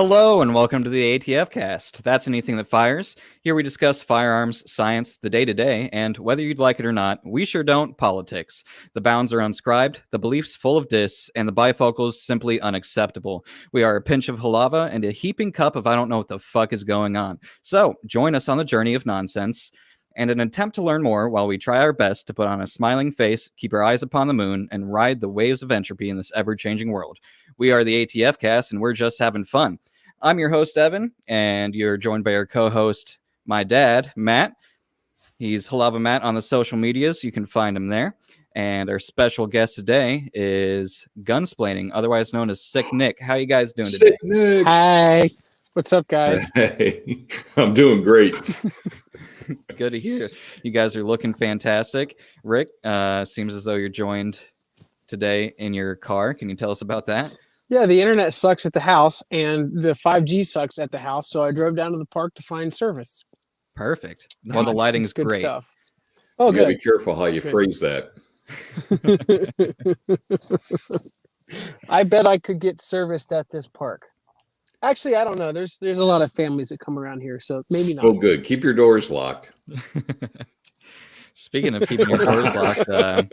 Hello and welcome to the ATF Cast. That's anything that fires. Here we discuss firearms, science, the day-to-day, and whether you'd like it or not, we sure don't, politics. The bounds are unscribed, the beliefs full of dis, and the bifocals simply unacceptable. We are a pinch of halava and a heaping cup of I don't know what the fuck is going on. So, join us on the journey of nonsense and an attempt to learn more while we try our best to put on a smiling face, keep our eyes upon the moon, and ride the waves of entropy in this ever-changing world. We are the ATF Cast, and we're just having fun. I'm your host, Evan, and you're joined by our co-host, my dad, Matt. He's Halava Matt on the social medias. You can find him there. And our special guest today is Gunsplaining, otherwise known as Sick Nick. How you guys doing today? Sick Nick. Hi. What's up, guys? Hey, I'm doing great. Good to hear. You guys are looking fantastic. Rick, seems as though you're joined today in your car. Can you tell us about that? Yeah, the internet sucks at the house, and the 5G sucks at the house, so I drove down to the park to find service. Perfect. Well, the lighting's good great. Stuff. Oh, You gotta good. be careful how you phrase that. I bet I could get serviced at this park. Actually, I don't know. There's a lot of families that come around here, so maybe not. Oh, good. Keep your doors locked. Speaking of keeping your doors locked,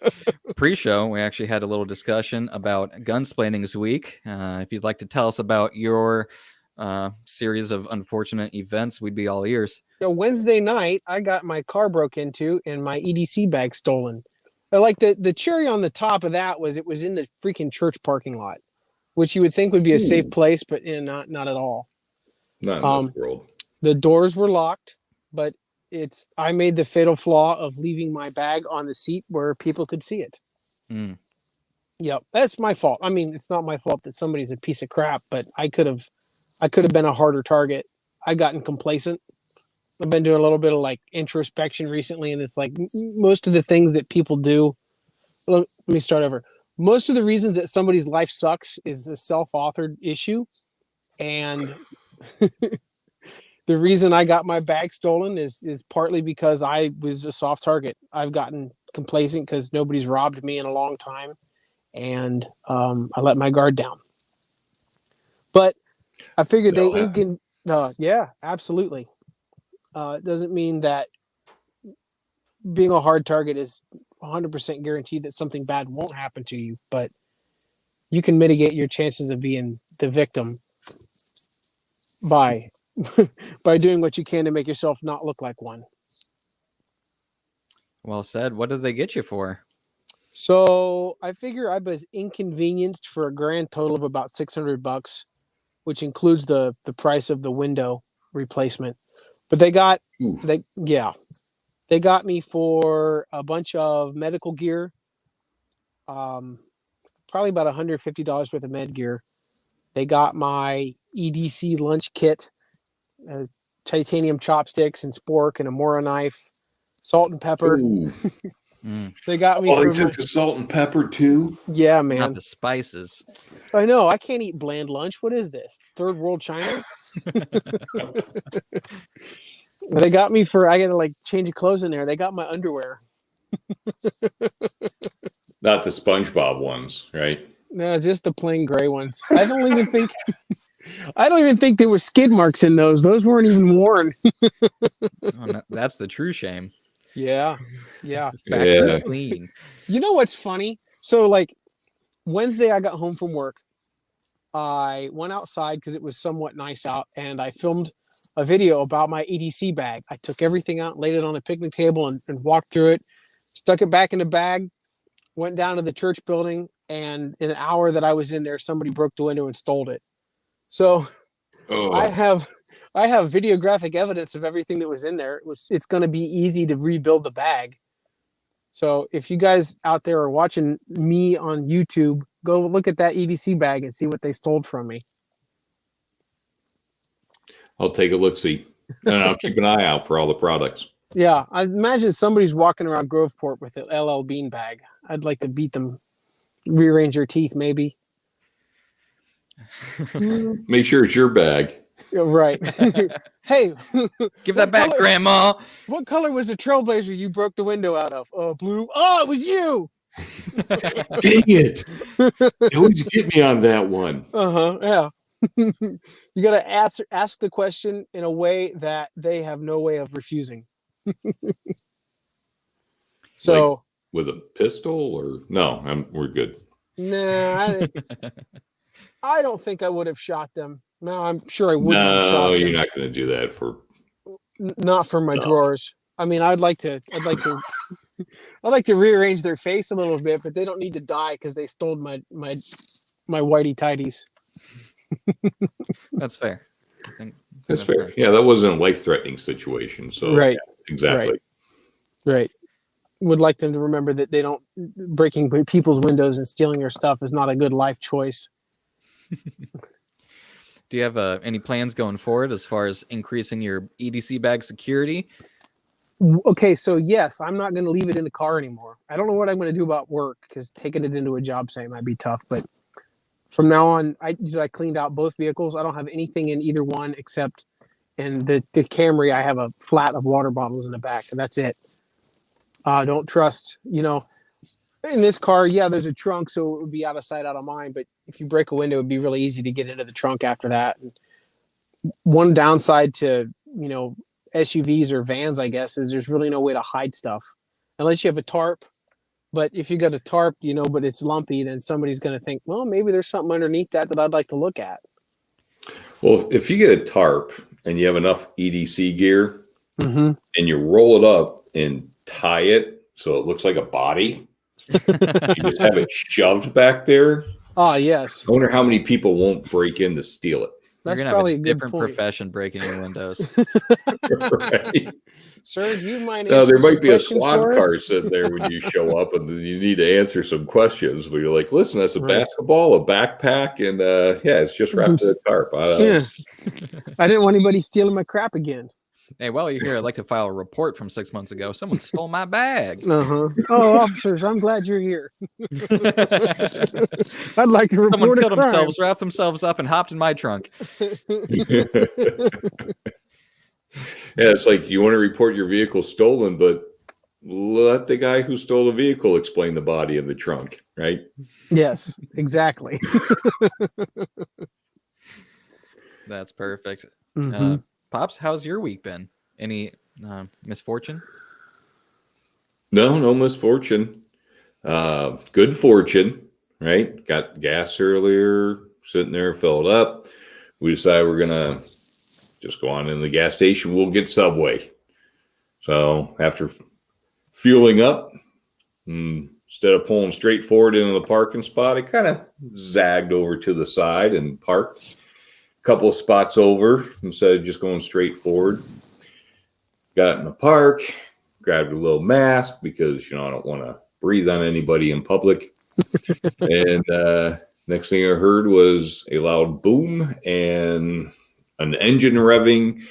pre-show, we actually had a little discussion about Gunsplaining's week. If you'd like to tell us about your series of unfortunate events, we'd be all ears. So Wednesday night, I got my car broke into and my EDC bag stolen. But like the cherry on the top of that was it was in the freaking church parking lot, which you would think would be a safe place, but not at all. Not in this world. The doors were locked, but I made the fatal flaw of leaving my bag on the seat where people could see it. Yep, that's my fault. I mean, it's not my fault that somebody's a piece of crap, but I could have been a harder target. I gotten complacent. I've been doing a little bit of like introspection recently, and it's like most of the things that people do. Let me start over. Most of the reasons that somebody's life sucks is a self-authored issue, and the reason I got my bag stolen is partly because I was a soft target. I've gotten complacent because nobody's robbed me in a long time, and I let my guard down. But I figured yeah, absolutely. It doesn't mean that being a hard target is 100% guaranteed that something bad won't happen to you, but you can mitigate your chances of being the victim by doing what you can to make yourself not look like one. Well said. What did they get you for? So I figure I was inconvenienced for a grand total of about $600, which includes the price of the window replacement. But they got me for a bunch of medical gear, probably about $150 worth of med gear. They got my EDC lunch kit, titanium chopsticks and spork and a Mora knife, salt and pepper. They got me. They took the salt and pepper too. Yeah, man. Not the spices. I know. I can't eat bland lunch. What is this? Third world China? They got me for. I gotta like change of clothes in there. They got my underwear. Not the SpongeBob ones, right? No, just the plain gray ones. I don't even think there were skid marks in those. Those weren't even worn. That's the true shame. Yeah. Clean. You know what's funny? So like Wednesday, I got home from work. I went outside because it was somewhat nice out, and I filmed a video about my EDC bag. I took everything out, laid it on a picnic table, and walked through it, stuck it back in the bag, went down to the church building, and in an hour that I was in there, somebody broke the window and stole it. So I have videographic evidence of everything that was in there. It's going to be easy to rebuild the bag. So if you guys out there are watching me on YouTube, go look at that EDC bag and see what they stole from me. I'll take a look-see. And I'll keep an eye out for all the products. Yeah, I imagine somebody's walking around Groveport with an LL Bean bag. I'd like to beat them, rearrange their teeth, maybe. Make sure it's your bag. Right. Hey, give that back, Grandma. What color was the Trailblazer you broke the window out of? Blue. Oh, it was you. Dang it. You always get me on that one. Yeah. You got to ask the question in a way that they have no way of refusing. So, Like with a pistol or no? We're good. nah, I don't think I would have shot them. No, I'm sure I wouldn't have shot No, them. you're not going to do that for. Not for my No. drawers. I mean, I'd like to rearrange their face a little bit, but they don't need to die because they stole my whitey tidies. That's fair. That's fair. Yeah, that wasn't a life-threatening situation. So Right. yeah, exactly. Right. Would like them to remember that they don't breaking people's windows and stealing their stuff is not a good life choice. Do you have any plans going forward as far as increasing your EDC bag security? Okay, so yes, I'm not going to leave it in the car anymore. I don't know what I'm going to do about work because taking it into a job site might be tough. But from now on, I cleaned out both vehicles. I don't have anything in either one except in the Camry. I have a flat of water bottles in the back, and that's it. Don't trust, in this car, yeah, there's a trunk, so it would be out of sight, out of mind. But if you break a window, it would be really easy to get into the trunk after that. And one downside to, SUVs or vans, I guess, is there's really no way to hide stuff unless you have a tarp. But if you got a tarp, but it's lumpy, then somebody's going to think, well, maybe there's something underneath that I'd like to look at. Well, if you get a tarp and you have enough EDC gear Mm-hmm. and you roll it up and tie it so it looks like a body, you just have it shoved back there. Oh, yes. I wonder how many people won't break in to steal it. That's You're gonna probably have a a good different point. profession breaking your windows. Right? Sir, do you mind No, there answering might be a some questions SWAT for us? car sitting there when you show up, and then you need to answer some questions. But you're like, "Listen, that's a Right. basketball, a backpack, and yeah, it's just wrapped in a tarp." Yeah. I didn't want anybody stealing my crap again. Hey, while you're here, I'd like to file a report from 6 months ago. Someone stole my bag. Uh-huh. Oh, officers, I'm glad you're here. I'd like to report Someone a killed crime. themselves, wrapped themselves up, and hopped in my trunk. Yeah, it's like you want to report your vehicle stolen, but let the guy who stole the vehicle explain the body in the trunk, right? Yes, exactly. That's perfect. Mhm. Pops, how's your week been? Any misfortune? No misfortune. Good fortune, right? Got gas earlier, sitting there, filled up. We decided we're gonna just go on in the gas station. We'll get Subway. So after fueling up, instead of pulling straight forward into the parking spot, I kind of zagged over to the side and parked a couple of spots over instead of just going straight forward. Got in the park, grabbed a little mask because, I don't want to breathe on anybody in public. And next thing I heard was a loud boom and an engine revving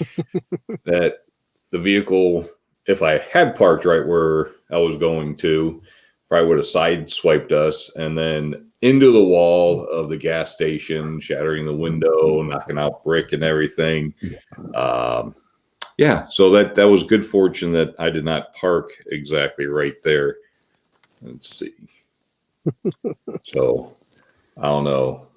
that the vehicle, if I had parked right where I was going to, probably would have sideswiped us and then into the wall of the gas station, shattering the window, knocking out brick and everything. Yeah, so that was good fortune that I did not park exactly right there. Let's see. So, I don't know.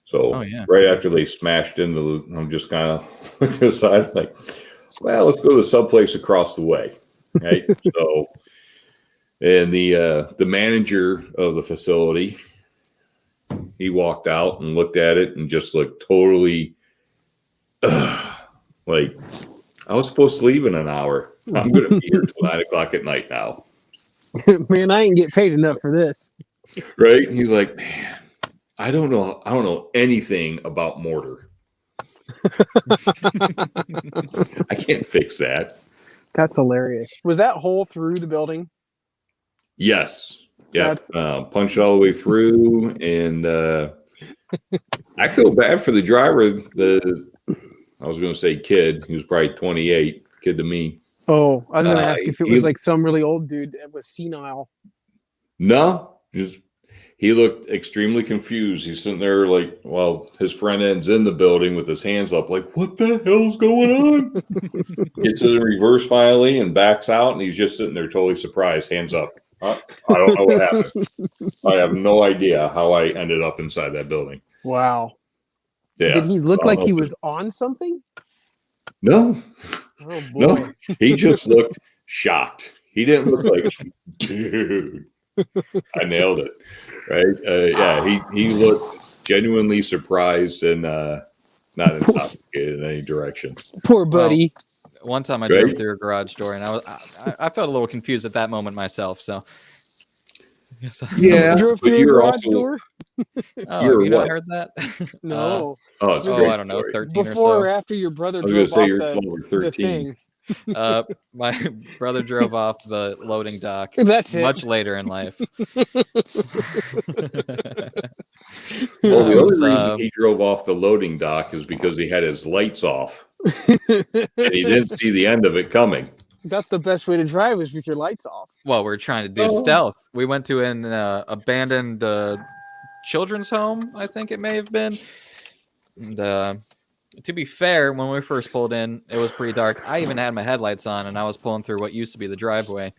So right after they smashed into I'm just kind of looking to the side like, well, let's go to some place across the way, right? So, and the manager of the facility, he walked out and looked at it and just looked totally like, I was supposed to leave in an hour. I'm going to be here till 9 o'clock at night now. Man, I ain't get paid enough for this. Right? He's like, man, I don't know anything about mortar. I can't fix that. That's hilarious. Was that hole through the building? Yes. Yeah. Punched all the way through. And I feel bad for the driver. I was going to say kid. He was probably 28. Kid to me. Oh, I was going to ask if it was like some really old dude that was senile. No. He looked extremely confused. He's sitting there like, well, his front end's in the building with his hands up, like, what the hell's going on? Gets in reverse finally and backs out, and he's just sitting there totally surprised, hands up. I don't know what happened. I have no idea how I ended up inside that building. Wow. Yeah. Did he look I don't like know he if was on something? No. Oh boy. No. He just looked shocked. He didn't look like, dude, I nailed it. Right? Yeah, he looked genuinely surprised and not intoxicated in any direction. Poor Well, buddy. one time I Right? drove through a garage door, and I felt a little confused at that moment myself. So, Yeah, Drove but through a you're garage also door? Oh, You're have you not what? heard that? No. Oh, it's a Oh, great I don't know, story. 13 Before or or after your brother I was gonna drove say off you're the 12 or 13. thing? so. My brother drove off the loading dock That's it. much later in life. Well, I the was, only reason he drove off the loading dock is because he had his lights off and he didn't see the end of it coming. That's the best way to drive is with your lights off. well, we're trying to do Oh. stealth. We went to an abandoned children's home, I think it may have been. And to be fair, when we first pulled in, it was pretty dark. I even had my headlights on, and I was pulling through what used to be the driveway,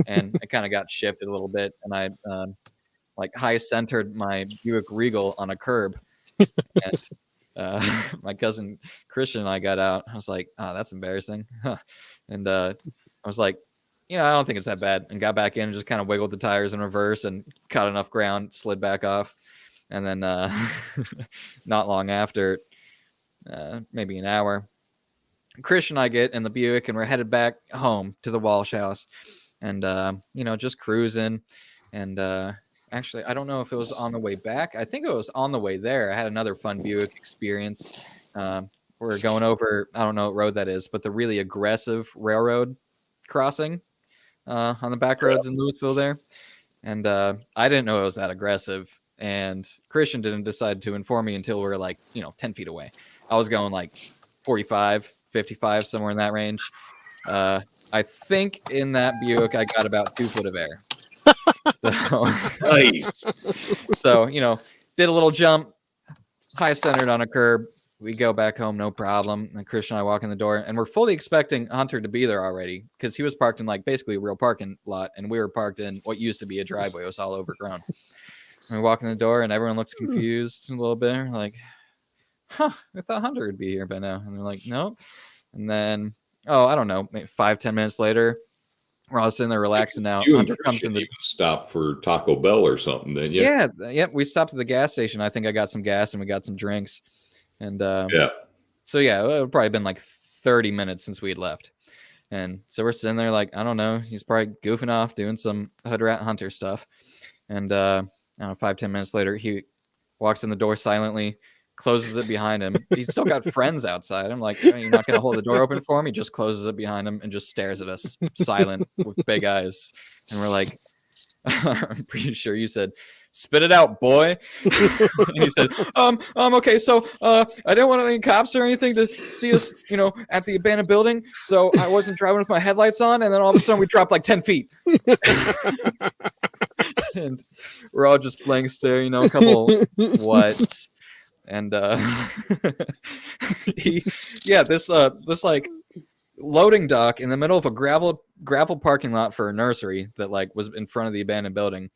and it kind of got shifted a little bit, and I like high centered my Buick Regal on a curb. And my cousin Christian and I got out. I was like, "Oh, that's embarrassing," and I was like, "You know, I don't think it's that bad," and got back in and just kind of wiggled the tires in reverse and caught enough ground, slid back off, and then not long after. Maybe an hour. Christian and I get in the Buick and we're headed back home to the Walsh house, and just cruising. And actually, I don't know if it was on the way back. I think it was on the way there. I had another fun Buick experience. We're going over, I don't know what road that is, but the really aggressive railroad crossing on the back roads in Louisville there. And I didn't know it was that aggressive. And Christian didn't decide to inform me until we were like, 10 feet away. I was going like 45, 55, somewhere in that range. I think in that Buick, I got about 2 foot of air. So, did a little jump, high centered on a curb. We go back home, no problem. And Christian and I walk in the door, and we're fully expecting Hunter to be there already because he was parked in like basically a real parking lot, and we were parked in what used to be a driveway. It was all overgrown. And we walk in the door, and everyone looks confused a little bit. We're like, I thought Hunter would be here by now. And they're like, nope. And then, I don't know, maybe 5-10 minutes later, we're all sitting there relaxing now. You Hunter comes in the even stop for Taco Bell or something, didn't you? Yeah. We stopped at the gas station. I think I got some gas and we got some drinks. And so yeah, it would probably been like 30 minutes since we had left. And so we're sitting there like, I don't know, he's probably goofing off doing some hood rat Hunter stuff. And I don't know, 5-10 minutes later, he walks in the door silently, closes it behind him. He's still got friends outside. I'm like, you're not going to hold the door open for him? He just closes it behind him and just stares at us, silent with big eyes. And we're like, I'm pretty sure you said, spit it out, boy. And he said, okay, so I didn't want any cops or anything to see us, at the abandoned building. So I wasn't driving with my headlights on. And then all of a sudden we dropped like 10 feet. And we're all just blank stare, a couple what? And this like loading dock in the middle of a gravel parking lot for a nursery that like was in front of the abandoned building.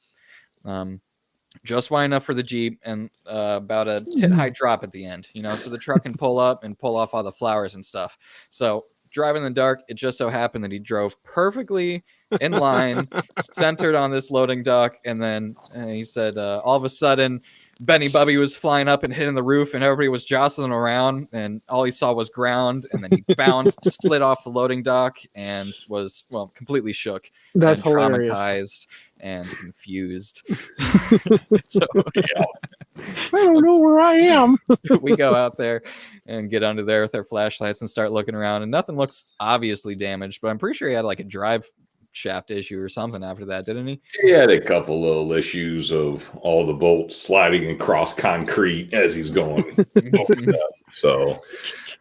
Just wide enough for the Jeep and about a tit high drop at the end, so the truck can pull up and pull off all the flowers and stuff. So driving in the dark, it just so happened that he drove perfectly in line, centered on this loading dock. And then he said, all of a sudden, Benny Bubby was flying up and hitting the roof, and everybody was jostling around, and all he saw was ground. And then he bounced, slid off the loading dock, and was completely shook. That's and hilarious. Traumatized and confused. So yeah. I don't know where I am. We go out there and get under there with our flashlights and start looking around, and nothing looks obviously damaged, but I'm pretty sure he had like a drive shaft issue or something after that, didn't he? He had a couple little issues of all the bolts sliding across concrete as he's going. So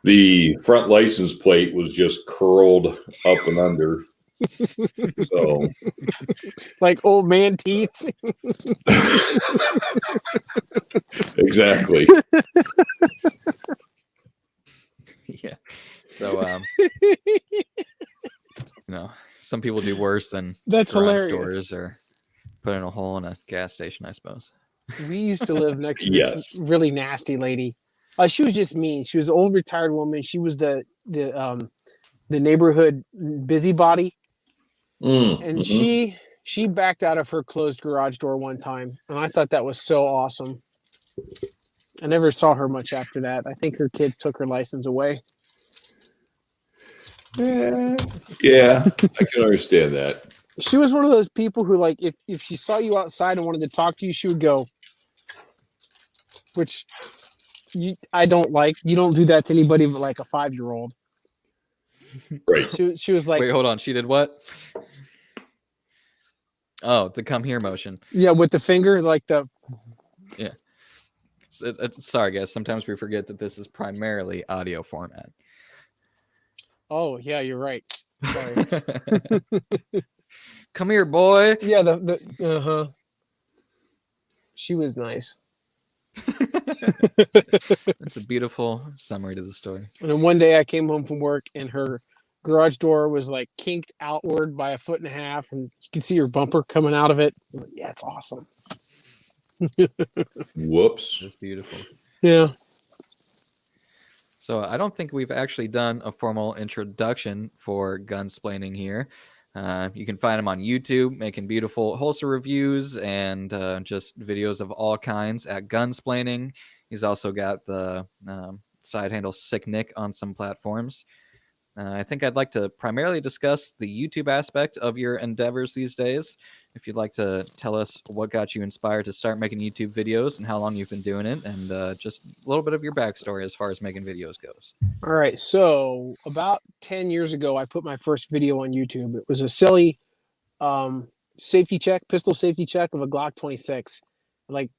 the front license plate was just curled up and under. So like old man teeth. Exactly. Yeah. So some people do worse than that's garage hilarious. doors or Put in a hole in a gas station, I suppose. We used to live next to Yes. this really nasty lady. She was just mean. She was an old retired woman. She was the neighborhood busybody, and she backed out of her closed garage door one time, and I thought that was so awesome. I never saw her much after that. I think her kids took her license away. Yeah, I can understand that. She was one of those people who, like, if she saw you outside and wanted to talk to you, she would go, which I don't like. You don't do that to anybody but like a 5-year-old. Right. She was like, Wait, hold on. She did what? Oh, the come here motion. yeah, with the finger, like the. Yeah. Sorry, guys. Sometimes we forget that this is primarily audio format. Oh yeah, you're right. Sorry. Come here, boy. Yeah, the She was nice. That's a beautiful summary to the story. And then one day I came home from work and her garage door was like kinked outward by 1.5 feet, and you can see her bumper coming out of it. Yeah, it's awesome. Whoops. Just beautiful. Yeah. So I don't think we've actually done a formal introduction for Gunsplaining here. You can find him on YouTube making beautiful holster reviews and just videos of all kinds at Gunsplaining. He's also got the side handle Sick Nick on some platforms. I think I'd like to primarily discuss the YouTube aspect of your endeavors these days. If you'd like to tell us what got you inspired to start making YouTube videos and how long you've been doing it, and just a little bit of your backstory as far as making videos goes. All right. So about 10 years ago, I put my first video on YouTube. It was a silly pistol safety check of a Glock 26. Like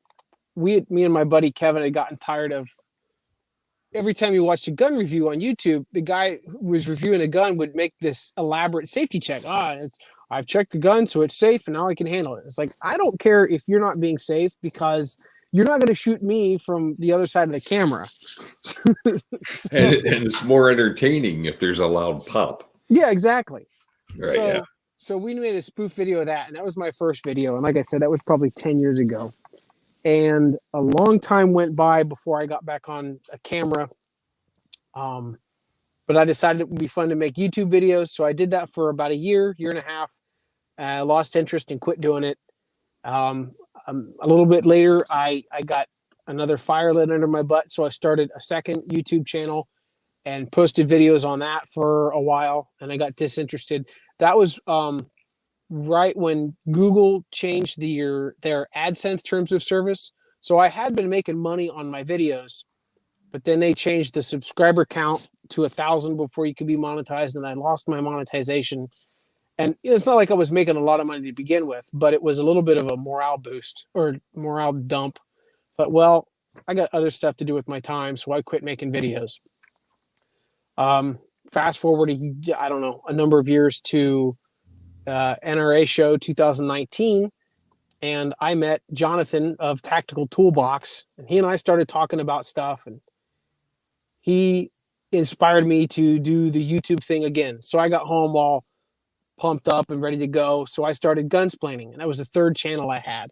me and my buddy Kevin had gotten tired of every time you watched a gun review on YouTube, the guy who was reviewing the gun would make this elaborate safety check. I've checked the gun, so it's safe, and now I can handle it. It's like, I don't care if you're not being safe because you're not going to shoot me from the other side of the camera. And it's more entertaining if there's a loud pop. Yeah, exactly. Right. So we made a spoof video of that, and that was my first video. And like I said, that was probably 10 years ago. And a long time went by before I got back on a camera. But I decided it would be fun to make YouTube videos. So I did that for about a year and a half. I lost interest and quit doing it. A little bit later, I got another fire lit under my butt. So I started a second YouTube channel and posted videos on that for a while. And I got disinterested. That was right when Google changed their AdSense terms of service. So I had been making money on my videos, but then they changed the subscriber count to 1,000 before you could be monetized, and I lost my monetization. And it's not like I was making a lot of money to begin with, but it was a little bit of a morale boost or morale dump. But well, I got other stuff to do with my time, so I quit making videos. Fast forward, I don't know, a number of years to NRA show 2019, and I met Jonathan of Tactical Toolbox, and he and I started talking about stuff, and he inspired me to do the YouTube thing again. So I got home all pumped up and ready to go. So I started Gunsplaining, and that was the third channel I had.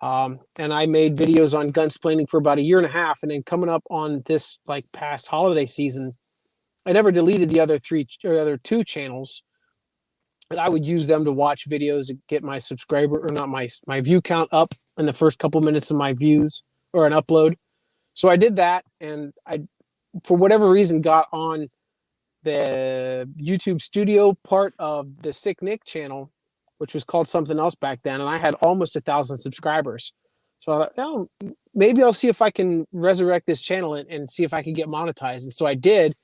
And I made videos on Gunsplaining for about a year and a half, and then coming up on this like past holiday season, I never deleted the other two channels. And I would use them to watch videos to get my subscriber or not my view count up in the first couple minutes of my views or an upload. So I did that, and I, for whatever reason, got on the YouTube studio part of the Sick Nick channel, which was called something else back then, and I had almost 1,000 subscribers. So I thought, oh, maybe I'll see if I can resurrect this channel and see if I can get monetized. And so I did.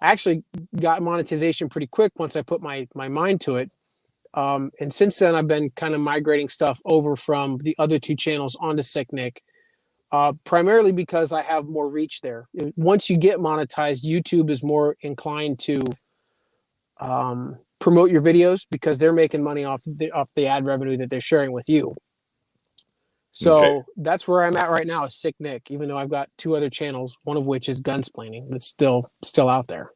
I actually got monetization pretty quick once I put my mind to it. And since then, I've been kind of migrating stuff over from the other two channels onto Sick Nick, primarily because I have more reach there. Once you get monetized, YouTube is more inclined to promote your videos because they're making money off the ad revenue that they're sharing with you. So That's where I'm at right now is Sick Nick, even though I've got two other channels, one of which is Gunsplaining that's still out there.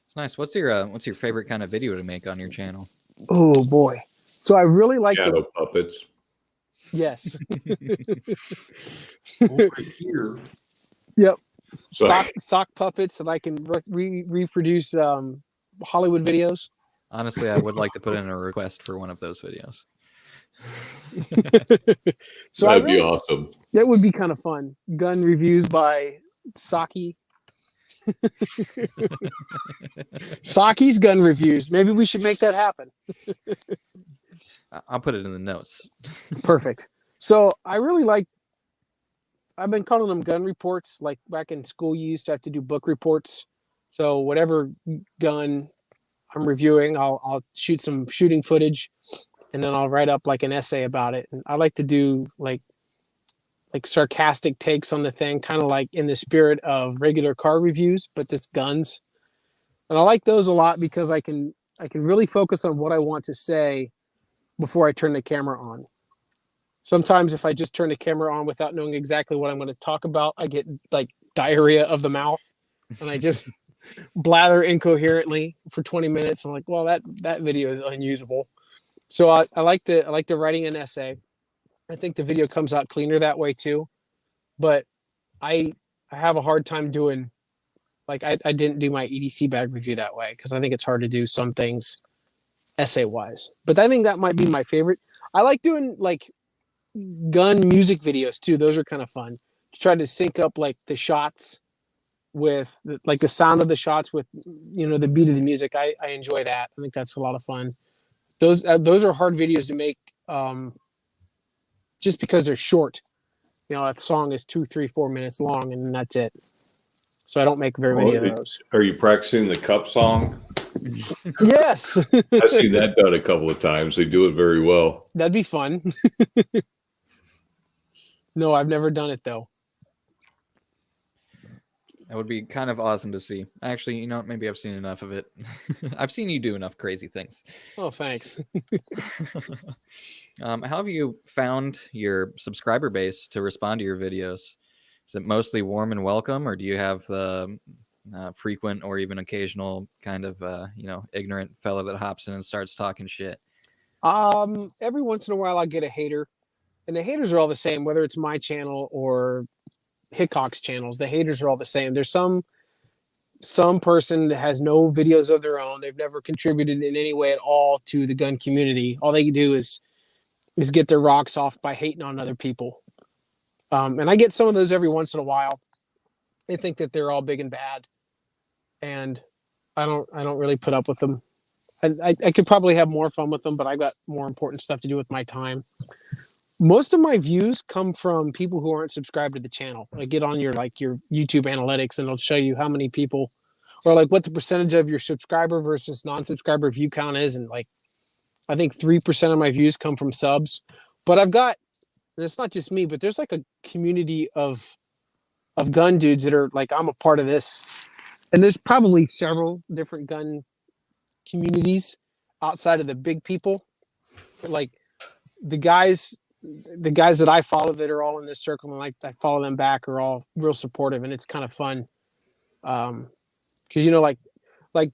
It's nice. What's your favorite kind of video to make on your channel? Oh boy. So I really like Shadow puppets. Yes. Over here. Yep. So- Sock puppets, and I can reproduce Hollywood videos. Honestly, I would like to put in a request for one of those videos. So That'd be awesome. That would be kind of fun. Gun reviews by Saki. Saki's gun reviews. Maybe we should make that happen. I'll put it in the notes. Perfect. So I really like, I've been calling them gun reports. Like back in school, you used to have to do book reports. So whatever gun I'm reviewing, I'll shoot some shooting footage, and then I'll write up like an essay about it. And I like to do like sarcastic takes on the thing, kind of like in the spirit of regular car reviews, but this guns. And I like those a lot because I can really focus on what I want to say before I turn the camera on. Sometimes if I just turn the camera on without knowing exactly what I'm going to talk about, I get like diarrhea of the mouth, and I just blather incoherently for 20 minutes. I'm like, well, that video is unusable. So I like the writing an essay. I think the video comes out cleaner that way too. But I have a hard time doing, like, I didn't do my EDC bag review that way because I think it's hard to do some things essay wise. But I think that might be my favorite. I like doing like gun music videos too. Those are kind of fun. To try to sync up like the shots with like the sound of the shots with, you know, the beat of the music. I enjoy that. I think that's a lot of fun. Those are hard videos to make, just because they're short. You know, a song is 2, 3, 4 minutes long, and that's it. So I don't make very many of those. Are you practicing the cup song? Yes. I've seen that done a couple of times. They do it very well. That'd be fun. No, I've never done it though. That would be kind of awesome to see. Actually, you know, maybe I've seen enough of it. I've seen you do enough crazy things. Oh, thanks. How have you found your subscriber base to respond to your videos? Is it mostly warm and welcome, or do you have the frequent or even occasional kind of, you know, ignorant fellow that hops in and starts talking shit? Every once in a while I get a hater, and the haters are all the same, whether it's my channel or Hickok's channels. The haters are all the same. There's some person that has no videos of their own. They've never contributed in any way at all to the gun community. All they can do is get their rocks off by hating on other people. And I get some of those every once in a while. They think that they're all big and bad, and I don't really put up with them. I could probably have more fun with them, but I've got more important stuff to do with my time. Most of my views come from people who aren't subscribed to the channel. I get on your YouTube analytics, and it'll show you how many people, or like what the percentage of your subscriber versus non-subscriber view count is. And like, I think 3% of my views come from subs, but I've got, and it's not just me, but there's like a community of gun dudes that are like, I'm a part of this. And there's probably several different gun communities outside of the big people. Like the guys that I follow that are all in this circle, and like I follow them back, are all real supportive, and it's kind of fun. Because, you know, like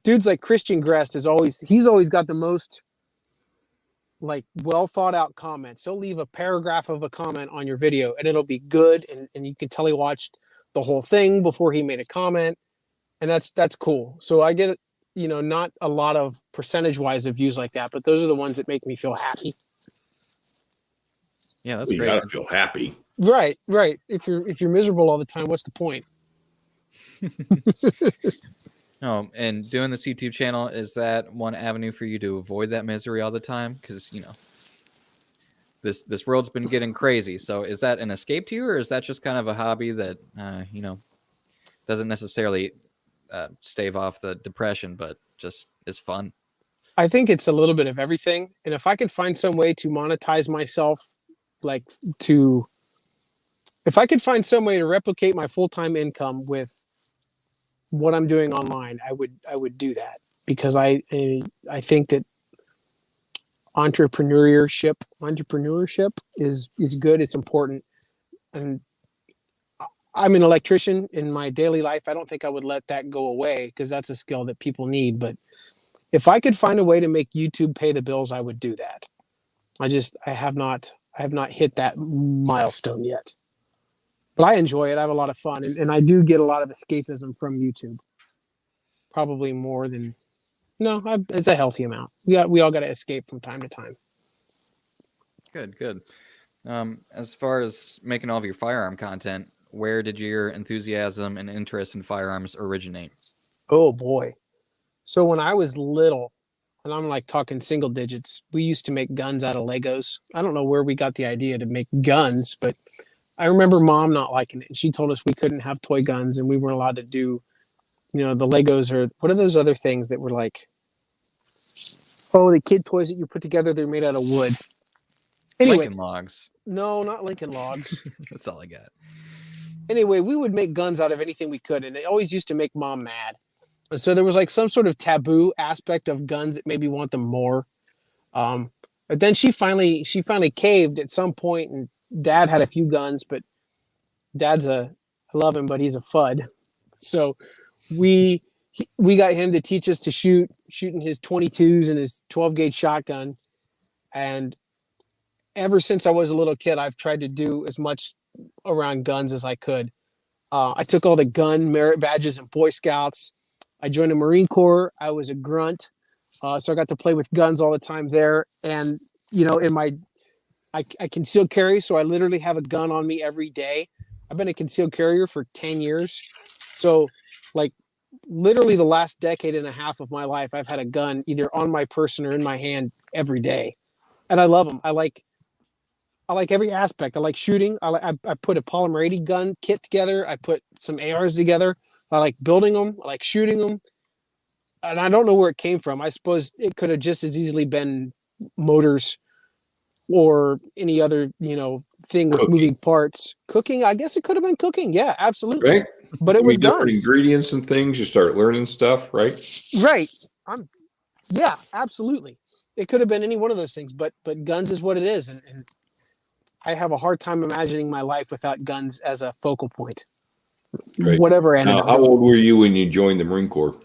dudes like Christian Grest he's always got the most like well thought out comments. He'll leave a paragraph of a comment on your video, and it'll be good, and you can tell he watched the whole thing before he made a comment, and that's cool. So I get, you know, not a lot of percentage wise of views like that, but those are the ones that make me feel happy. Yeah, that's You great. gotta feel happy. Right. If you're miserable all the time, what's the point? Oh, and doing this YouTube channel, is that one avenue for you to avoid that misery all the time? Because, you know, this world's been getting crazy. So is that an escape to you, or is that just kind of a hobby that, you know, doesn't necessarily stave off the depression, but just is fun? I think it's a little bit of everything. And if I could find some way to monetize myself, if I could find some way to replicate my full-time income with what I'm doing online, I would do that, because I think that entrepreneurship is good. It's important. And I'm an electrician in my daily life. I don't think I would let that go away, because that's a skill that people need. But if I could find a way to make YouTube pay the bills, I would do that. I have not hit that milestone yet. But I enjoy it. I have a lot of fun, and I do get a lot of escapism from YouTube. Probably more than it's a healthy amount. We all got to escape from time to time. Good, good. As far as making all of your firearm content, where did your enthusiasm and interest in firearms originate? Oh boy. So when I was little, and I'm like talking single digits, we used to make guns out of Legos. I don't know where we got the idea to make guns, but I remember Mom not liking it. She told us we couldn't have toy guns and we weren't allowed to do, the Legos, or what are those other things that were like, oh, the kid toys that you put together, they're made out of wood. Anyway, Lincoln Logs. no, not Lincoln Logs. That's all I got. Anyway, we would make guns out of anything we could, and it always used to make Mom mad. And so there was like some sort of taboo aspect of guns that made me want them more. But then she finally caved at some point, and Dad had a few guns, but I love him, but he's a FUD. So we got him to teach us to shooting his 22s and his 12 gauge shotgun. And ever since I was a little kid, I've tried to do as much around guns as I could. I took all the gun merit badges in Boy Scouts. I joined the Marine Corps. I was a grunt. So I got to play with guns all the time there. And, I conceal carry. So I literally have a gun on me every day. I've been a concealed carrier for 10 years. So like literally the last decade and a half of my life, I've had a gun either on my person or in my hand every day. And I love them. I like every aspect. I like shooting. I put a polymer 80 gun kit together. I put some ARs together. I like building them. I like shooting them. And I don't know where it came from. I suppose it could have just as easily been motors or any other, thing with moving parts. Cooking, I guess it could have been cooking. Yeah, absolutely. Right. But it was different guns. ingredients and things. You start learning stuff, right? Right. Yeah, absolutely. It could have been any one of those things, but guns is what it is. And I have a hard time imagining my life without guns as a focal point. Right. Whatever. Now, how old were you when you joined the Marine Corps?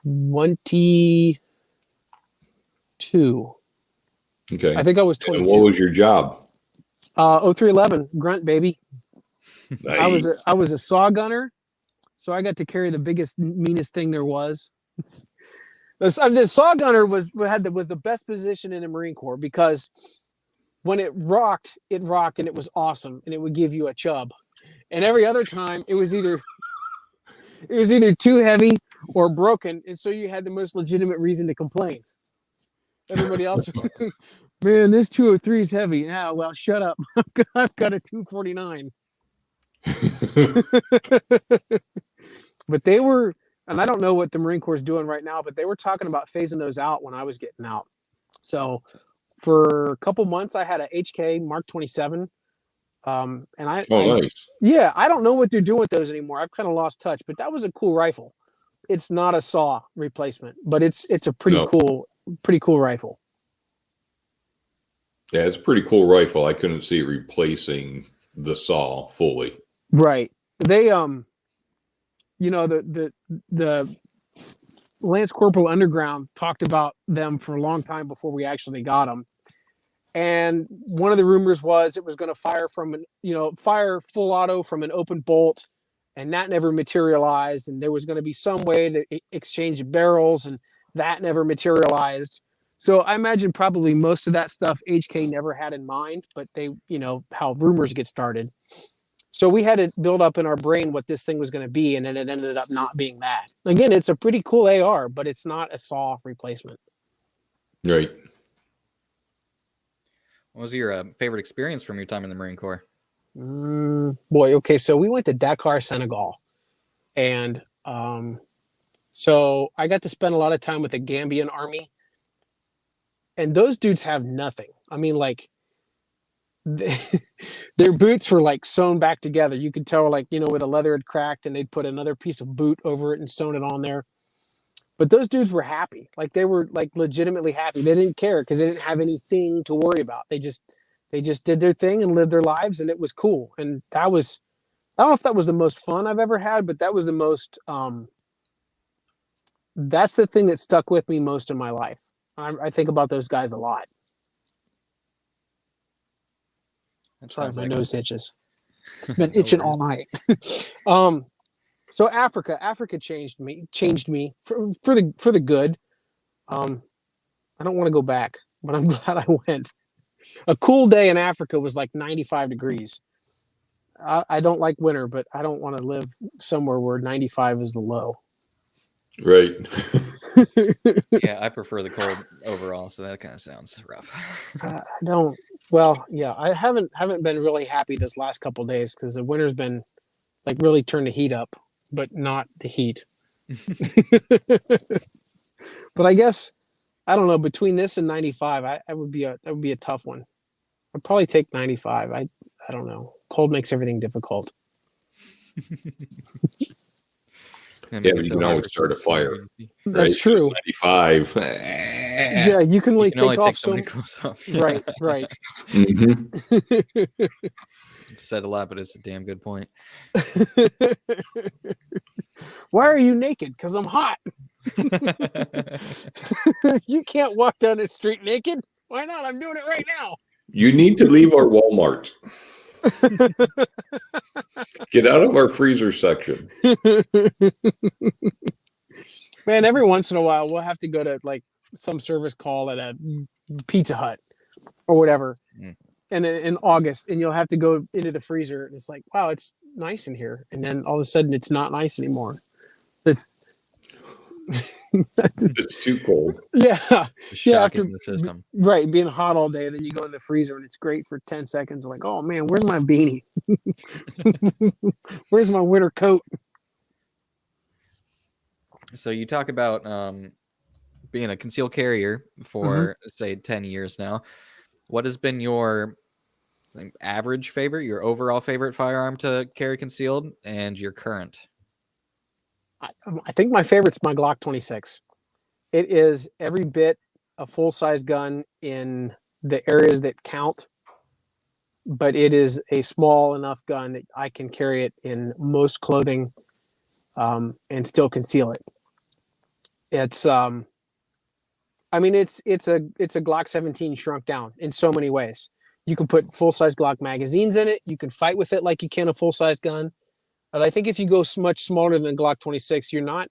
22. Okay. I think I was 22. And what was your job? 0311 grunt, baby. Nice. I was a saw gunner, so I got to carry the biggest, meanest thing there was. The saw gunner was the best position in the Marine Corps because when it rocked and it was awesome and it would give you a chub. And every other time it was either too heavy or broken, and so you had the most legitimate reason to complain. Everybody else, man, this 203 is heavy. Yeah, well, shut up. I've got a 249. But they were, and I don't know what the Marine Corps is doing right now, but they were talking about phasing those out when I was getting out. So for a couple months, I had a HK Mark 27. Nice. Yeah, I don't know what they're doing with those anymore. I've kind of lost touch, but that was a cool rifle. It's not a saw replacement, but it's a pretty cool rifle. Yeah, it's a pretty cool rifle. I couldn't see it replacing the saw fully. Right. They the Lance Corporal Underground talked about them for a long time before we actually got them. And one of the rumors was it was going to fire fire full auto from an open bolt, and that never materialized. And there was going to be some way to exchange barrels, and that never materialized. So I imagine probably most of that stuff HK never had in mind, but they, how rumors get started. So we had to build up in our brain what this thing was going to be, and then it ended up not being that. Again, it's a pretty cool AR, but it's not a saw replacement. Right. What was your favorite experience from your time in the Marine Corps? Boy, okay, so we went to Dakar, Senegal, and so I got to spend a lot of time with the Gambian army, and those dudes have nothing. I mean, like, their boots were like sewn back together. You could tell, like, where the leather had cracked, and they'd put another piece of boot over it and sewn it on there. But those dudes were happy. Like, they were like legitimately happy. They didn't care because they didn't have anything to worry about. They just did their thing and lived their lives, and it was cool. And that was, I don't know if that was the most fun I've ever had, but that was the most, that's the thing that stuck with me most in my life. I think about those guys a lot. That Sorry, sounds my like nose itches. It's been No itching all worries. night. So Africa changed me for the good. I don't want to go back, but I'm glad I went. A cool day in Africa was like 95 degrees. I don't like winter, but I don't want to live somewhere where 95 is the low. Right. Yeah, I prefer the cold overall, so that kind of sounds rough. I don't. Well, yeah, I haven't been really happy this last couple of days because the winter's been like really turned the heat up, but not the heat. But I guess I don't know. Between this and 95, that would be a tough one. I'd probably take 95. I don't know. Cold makes everything difficult. Yeah, but you can always start a fire. That's Right? true. 95. Yeah, you can only You can only take off take so many some. clothes off. Right, right. Mhm. It's said a lot, but it's a damn good point. Why are you naked? Because I'm hot. You can't walk down the street naked. Why not? I'm doing it right now. You need to leave our Walmart. Get out of our freezer section. Man, every once in a while we'll have to go to like some service call at a Pizza Hut or whatever. Mm. And in August, and you'll have to go into the freezer, and it's like, wow, it's nice in here. And then all of a sudden it's not nice anymore. It's It's too cold. yeah. Shocking after the system. right, being hot all day, then you go in the freezer and it's great for 10 seconds. Like, oh man, where's my beanie? Where's my winter coat? So you talk about being a concealed carrier for say 10 years now. What has been your average favorite, your overall favorite firearm to carry concealed, and your current? I think my favorite's my Glock 26. It is every bit a full-size gun in the areas that count, but it is a small enough gun that I can carry it in most clothing and still conceal it. It's I mean it's a Glock 17 shrunk down in so many ways. You can put full-size Glock magazines in it. You can fight with it like you can a full-size gun. But I think if you go much smaller than Glock 26, you're not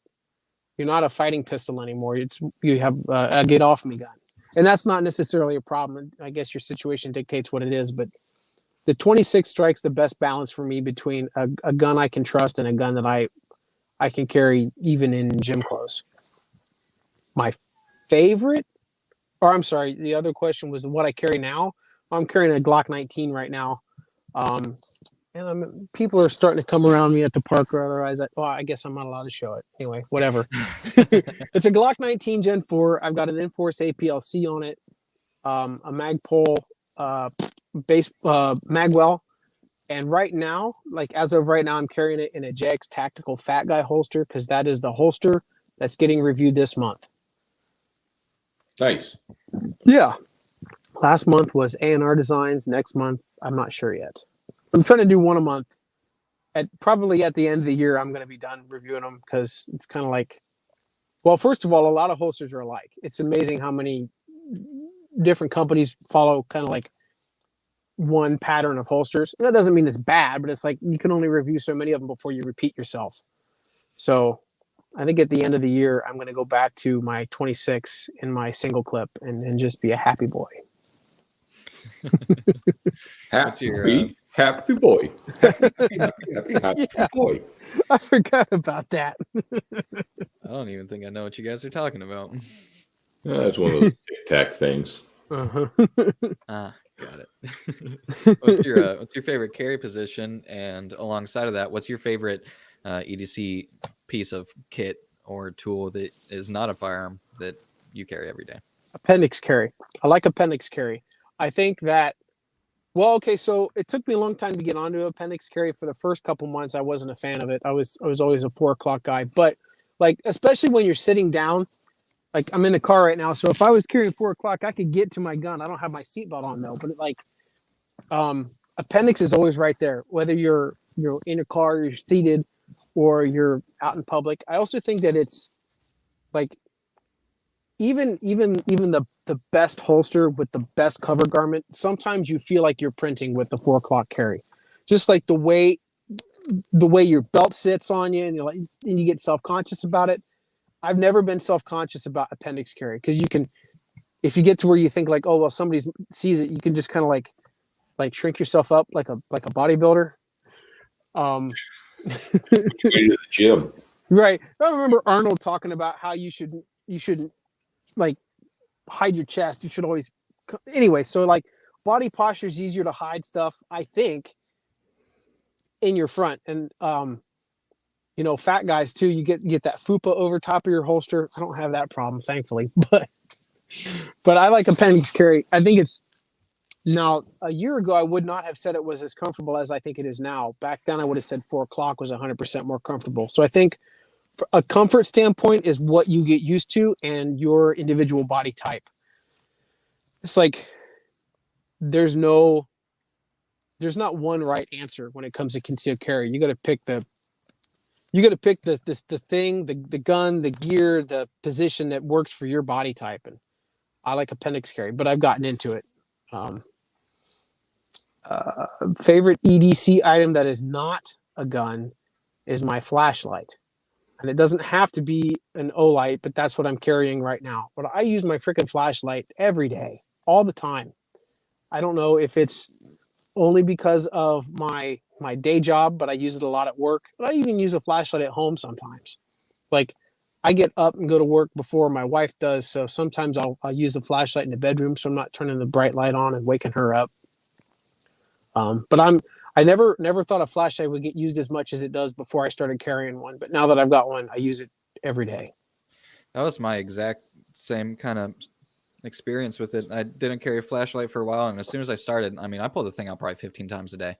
a fighting pistol anymore. You have a get off me gun, and that's not necessarily a problem. I guess your situation dictates what it is, but the 26 strikes the best balance for me between a gun I can trust and a gun that I can carry even in gym clothes. My favorite, or I'm sorry, the other question was what I carry now. I'm carrying a Glock 19 right now. And people are starting to come around me at the park, or otherwise, I guess I'm not allowed to show it. Anyway, whatever. It's a Glock 19 Gen 4. I've got an Enforce APLC on it, a Magpul base Magwell, and right now, like as of right now, I'm carrying it in a JX Tactical Fat Guy holster because that is the holster that's getting reviewed this month. Nice. Yeah. Last month was A&R Designs. Next month, I'm not sure yet. I'm trying to do one a month. Probably at the end of the year, I'm going to be done reviewing them because it's kind of like, well, first of all, a lot of holsters are alike. It's amazing how many different companies follow kind of like one pattern of holsters. And that doesn't mean it's bad, but it's like you can only review so many of them before you repeat yourself. So I think at the end of the year, I'm going to go back to my 26 in my single clip and just be a happy boy. Happy boy. Happy boy. I forgot about that. I don't even think I know what you guys are talking about. That's one of those tic-tac things. Uh-huh. Got it. What's your favorite carry position? And alongside of that, what's your favorite EDC piece of kit or tool that is not a firearm that you carry every day? Appendix carry. I like appendix carry. I think that, well, okay, so it took me a long time to get onto appendix carry. For the first couple months, I wasn't a fan of it. I was always a 4 o'clock guy, but like, especially when you're sitting down, like I'm in the car right now. So if I was carrying 4 o'clock, I could get to my gun. I don't have my seatbelt on though, but like, appendix is always right there, whether you're in a car, you're seated, or you're out in public. I also think that it's like, even the best holster with the best cover garment, sometimes you feel like you're printing with the 4 o'clock carry. Just like the way your belt sits on you, and you're like, and you get self-conscious about it. I've never been self-conscious about appendix carry, because you can, if you get to where you think like, oh well, somebody sees it, you can just kind of like shrink yourself up like a bodybuilder. Way to the gym. Right. I remember Arnold talking about how you shouldn't like hide your chest. You should always, anyway. So like body posture is easier to hide stuff, I think, in your front. And you know, fat guys too, you get that fupa over top of your holster. I don't have that problem, thankfully, but I like appendix carry. I think it's, now a year ago I would not have said it was as comfortable as I think it is now. Back then I would have said 4 o'clock was 100% more comfortable. So I think a comfort standpoint is what you get used to and your individual body type. It's like there's not one right answer when it comes to concealed carry. You got to pick the thing, the gun, the gear, the position that works for your body type. And I like appendix carry, but I've gotten into it. Favorite EDC item that is not a gun is my flashlight. And it doesn't have to be an Olight, but that's what I'm carrying right now. But I use my freaking flashlight every day, all the time. I don't know if it's only because of my day job, but I use it a lot at work. But I even use a flashlight at home sometimes. Like I get up and go to work before my wife does, so sometimes I'll use the flashlight in the bedroom, so I'm not turning the bright light on and waking her up. But I never thought a flashlight would get used as much as it does before I started carrying one. But now that I've got one, I use it every day. That was my exact same kind of experience with it. I didn't carry a flashlight for a while, and as soon as I started, I mean, I pulled the thing out probably 15 times a day.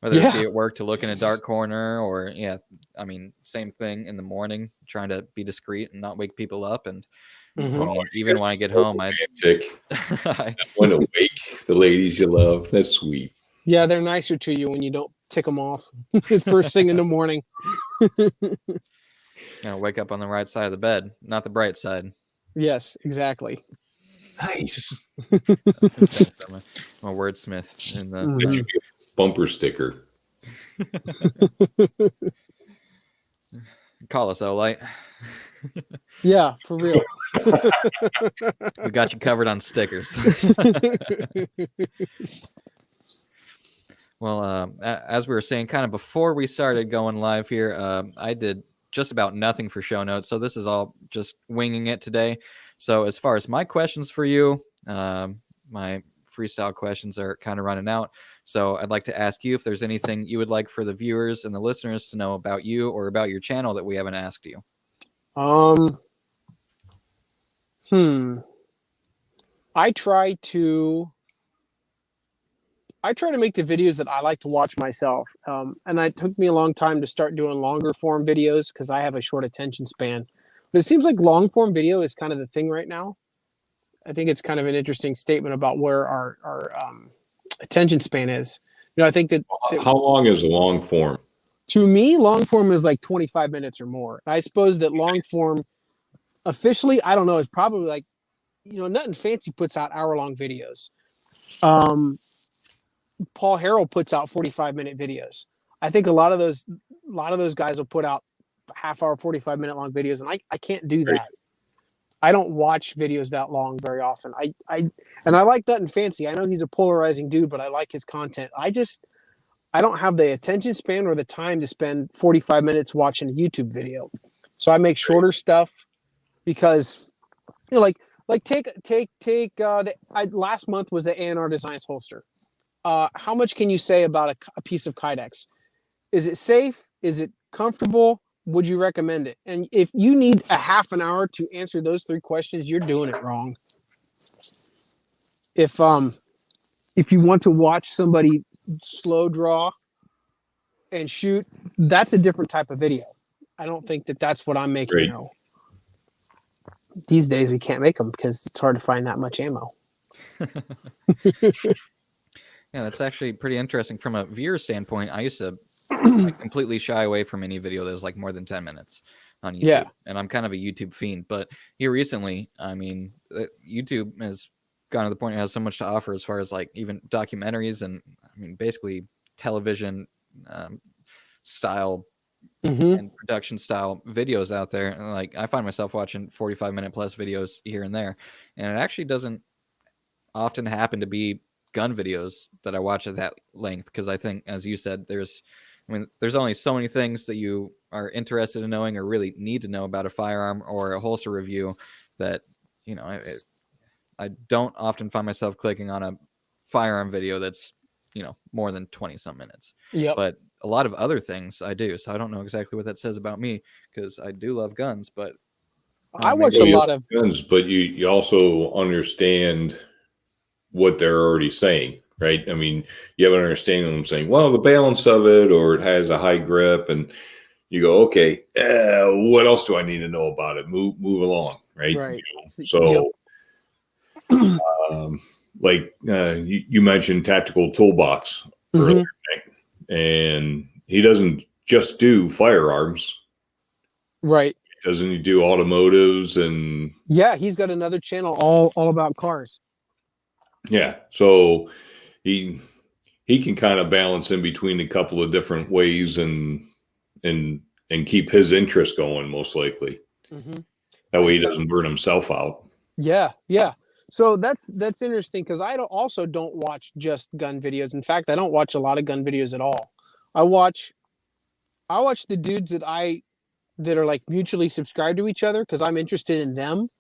Whether it be at work to look in a dark corner, or I mean, same thing in the morning, trying to be discreet and not wake people up. And I mean, even when I get home, I want to wake the ladies you love. That's sweet. Yeah, they're nicer to you when you don't tick them off first thing in the morning. Wake up on the right side of the bed, not the bright side. Yes, exactly. Nice. I'm a wordsmith in the That should be a bumper sticker. Call us, Olight. Yeah, for real. We got you covered on stickers. Well, as we were saying, kind of before we started going live here, I did just about nothing for show notes, so this is all just winging it today. So as far as my questions for you, my freestyle questions are kind of running out. So I'd like to ask you if there's anything you would like for the viewers and the listeners to know about you or about your channel that we haven't asked you. I try to make the videos that I like to watch myself. And it took me a long time to start doing longer form videos because I have a short attention span. But it seems like long form video is kind of the thing right now. I think it's kind of an interesting statement about where our attention span is. You know, I think that how long is a long form? To me, long form is like 25 minutes or more. I suppose that long form officially, I don't know, is probably like, you know, Nothing Fancy puts out hour-long videos. Paul Harrell puts out 45-minute videos. I think a lot of those guys will put out half-hour, 45-minute long videos, and I can't do that. Right. I don't watch videos that long very often. I like Nothing Fancy. I know he's a polarizing dude, but I like his content. I don't have the attention span or the time to spend 45 minutes watching a YouTube video. So I make shorter stuff because, you know, like take last month was the A&R Designs holster. How much can you say about a piece of Kydex? Is it safe? Is it comfortable? Would you recommend it? And if you need a half an hour to answer those 3 questions, you're doing it wrong. If you want to watch somebody slow draw and shoot, that's a different type of video. I don't think that that's what I'm making. You know, these days you can't make them because it's hard to find that much ammo. Yeah, that's actually pretty interesting from a viewer standpoint. I used to completely shy away from any video that was like more than 10 minutes. on YouTube. Yeah. And I'm kind of a YouTube fiend. But here recently, I mean, YouTube has gotten to the point it has so much to offer as far as like even documentaries and I mean, basically television style and production style videos out there. And like I find myself watching 45-minute plus videos here and there. And it actually doesn't often happen to be gun videos that I watch at that length because I think, as you said, there's only so many things that you are interested in knowing or really need to know about a firearm or a holster review that, you know, I don't often find myself clicking on a firearm video that's, you know, more than 20 some minutes. Yep. But a lot of other things I do. So I don't know exactly what that says about me because I do love guns, but I watch a lot of guns, but you also understand what they're already saying, right? I mean, you have an understanding of them saying, well, the balance of it, or it has a high grip, and you go, okay, what else do I need to know about it? Move along, right? Right. You know? So, like you mentioned Tactical Toolbox earlier, and he doesn't just do firearms, right? Doesn't he do automotives and? Yeah, he's got another channel all about cars. Yeah, so he can kind of balance in between a couple of different ways and keep his interest going, most likely. That way he doesn't burn himself out. Yeah. So that's interesting because I also don't watch just gun videos. In fact, I don't watch a lot of gun videos at all. I watch the dudes that are like mutually subscribed to each other because I'm interested in them.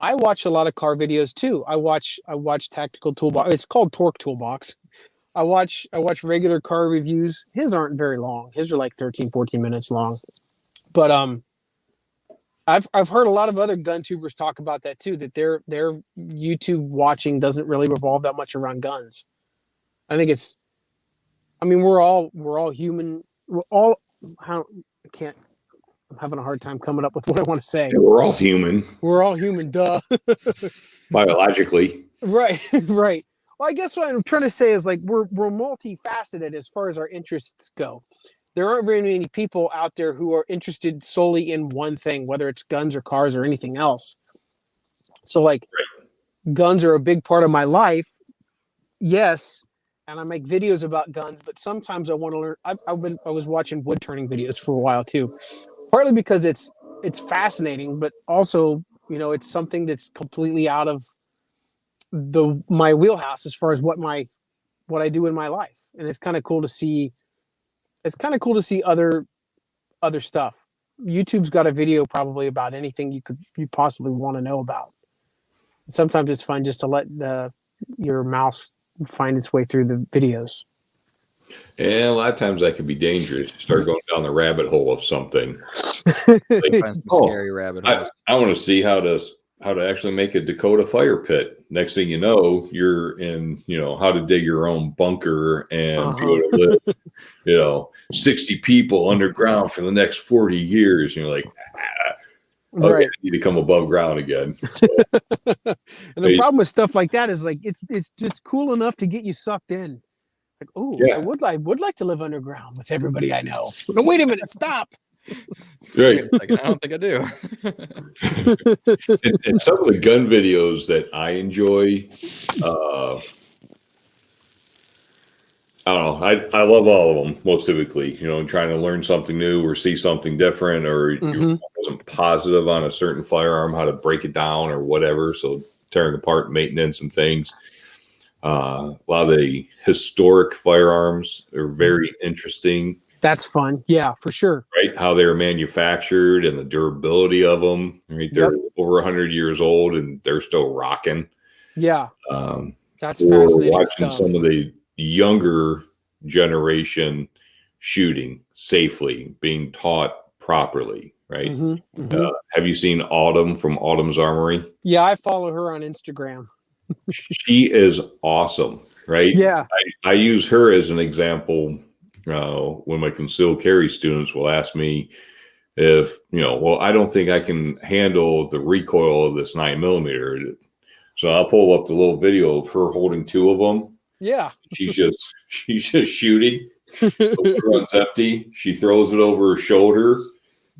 I watch a lot of car videos too. I watch Tactical Toolbox. It's called Torque Toolbox. I watch regular car reviews. His aren't very long. His are like 13, 14 minutes long. But I've heard a lot of other gun tubers talk about that too, that their YouTube watching doesn't really revolve that much around guns. I mean we're all human. I'm having a hard time coming up with what I want to say. Yeah, we're all human. We're all human, duh. Biologically. Right. Well, I guess what I'm trying to say is like we're multifaceted as far as our interests go. There aren't very many people out there who are interested solely in one thing, whether it's guns or cars or anything else. So like guns are a big part of my life. Yes. And I make videos about guns, but sometimes I want to learn. I was watching wood turning videos for a while too. Partly because it's fascinating, but also, you know, it's something that's completely out of my wheelhouse as far as what I do in my life. And it's kind of cool to see. It's kind of cool to see other stuff. YouTube's got a video probably about anything you possibly want to know about. Sometimes it's fun just to let your mouse find its way through the videos. And a lot of times that can be dangerous. Start going down the rabbit hole of something. Like, scary rabbit holes. I want to see how to actually make a Dakota fire pit. Next thing you know, you're in, you know, how to dig your own bunker and be able to live, 60 people underground for the next 40 years. And you're like, okay, right. I need to come above ground again. So, and the problem with stuff like that is like it's just cool enough to get you sucked in. Like, oh, yeah. I would like to live underground with everybody I know. No, wait a minute, stop. Right. I don't think I do. and some of the gun videos that I enjoy, I don't know. I love all of them, most typically, trying to learn something new or see something different, or you wasn't positive on a certain firearm, how to break it down or whatever. So tearing apart maintenance and things. A lot of the historic firearms are very interesting. That's fun. Yeah, for sure. Right. How they're manufactured and the durability of them. Right. They're over 100 years old and they're still rocking. Yeah. That's fascinating. Watching some of the younger generation shooting safely, being taught properly. Right. Have you seen Autumn from Autumn's Armory? Yeah, I follow her on Instagram. She is awesome. Right. Yeah. I use her as an example. When my concealed carry students will ask me if, I don't think I can handle the recoil of this 9mm. So I'll pull up the little video of her holding two of them. Yeah. She's just shooting. The runs empty. She throws it over her shoulder,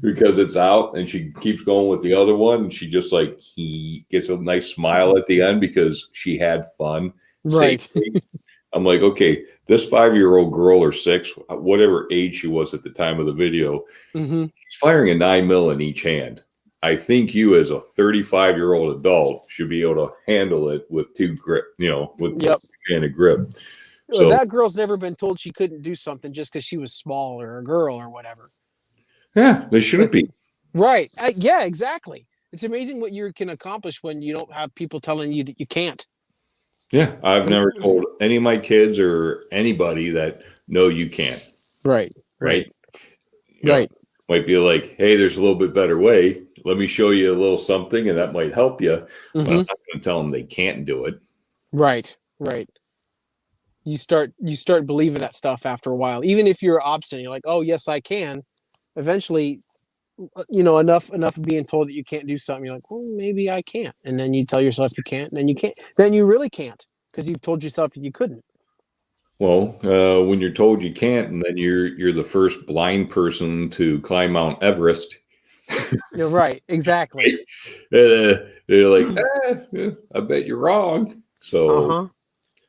because it's out, and she keeps going with the other one. And she just like, he gets a nice smile at the end because she had fun. Right. Safely. I'm like, okay, this 5-year-old girl or 6, whatever age she was at the time of the video, she's firing a 9mm in each hand. I think you, as a 35-year-old adult, should be able to handle it with 2 grip, with hand of grip. So that girl's never been told she couldn't do something just because she was small or a girl or whatever. Yeah, they shouldn't be. Right. Yeah, exactly. It's amazing what you can accomplish when you don't have people telling you that you can't. Yeah, I've never told any of my kids or anybody that, no, you can't. Right. Right. Right. Might be like, hey, there's a little bit better way. Let me show you a little something, and that might help you. But I'm not going to tell them they can't do it. Right. You start believing that stuff after a while. Even if you're obstinate, you're like, oh yes, I can. Eventually, enough of being told that you can't do something, you're like, well, maybe I can't. And then you tell yourself you can't, and then you can't. Then you really can't because you've told yourself that you couldn't. Well, when you're told you can't, and then you're the first blind person to climb Mount Everest. You're right. Exactly. They're like, I bet you're wrong. So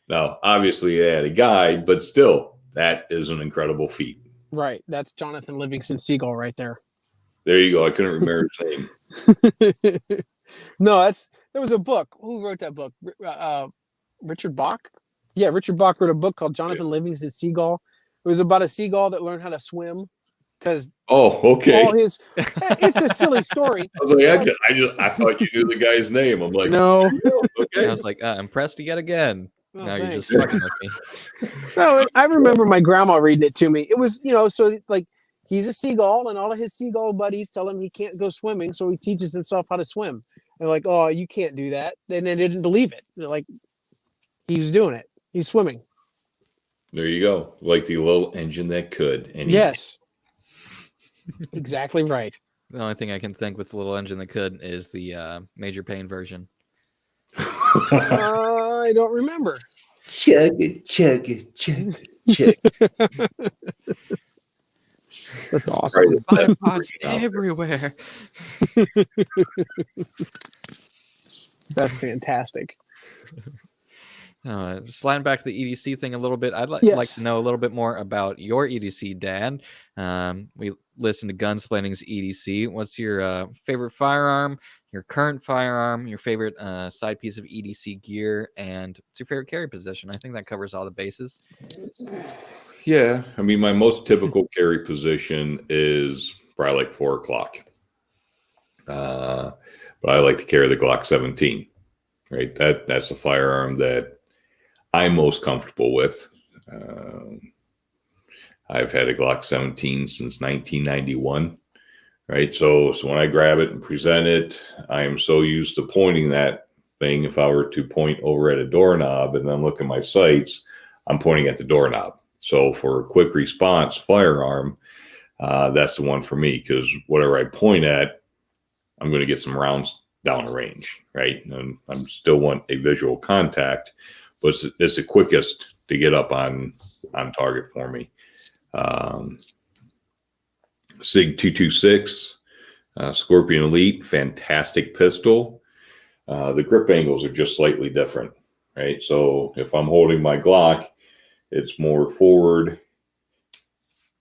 now, obviously, they had a guide, but still, that is an incredible feat. Right. That's Jonathan Livingston Seagull right there. There you go. I couldn't remember his name. No, there was a book. Who wrote that book? Richard Bach? Yeah, Richard Bach wrote a book called Jonathan Livingston Seagull. It was about a seagull that learned how to swim because okay. It's a silly story. I was like, I thought you knew the guy's name. I'm like, no. Okay. I was like, impressed yet again. Oh, now thanks. you're just fucking with me. No, I remember my grandma reading it to me. It was, so like he's a seagull, and all of his seagull buddies tell him he can't go swimming, so he teaches himself how to swim. And like, oh, you can't do that. And they didn't believe it. They're like, he was doing it. He's swimming. There you go. Like the little engine that could. And yes. Exactly right. The only thing I can think with the little engine that could is the Major Payne version. I don't remember. Chug it. That's awesome. Bottom pots everywhere. That's fantastic. Sliding back to the EDC thing a little bit, I'd like to know a little bit more about your EDC Dad. We listened to Gunsplaining's EDC. What's your favorite firearm, your current firearm, your favorite side piece of EDC gear, and what's your favorite carry position? I think that covers all the bases. Yeah, I mean, my most typical carry position is probably like 4 o'clock. But I like to carry the Glock 17, right? That's the firearm that I'm most comfortable with. I've had a Glock 17 since 1991, right? So when I grab it and present it, I am so used to pointing that thing. If I were to point over at a doorknob and then look at my sights, I'm pointing at the doorknob. So for a quick response firearm, that's the one for me, because whatever I point at, I'm going to get some rounds down the range, right? And I still want a visual contact, but it's the quickest to get up on target for me. SIG 226, Scorpion Elite, fantastic pistol. The grip angles are just slightly different, right? So if I'm holding my Glock, it's more forward,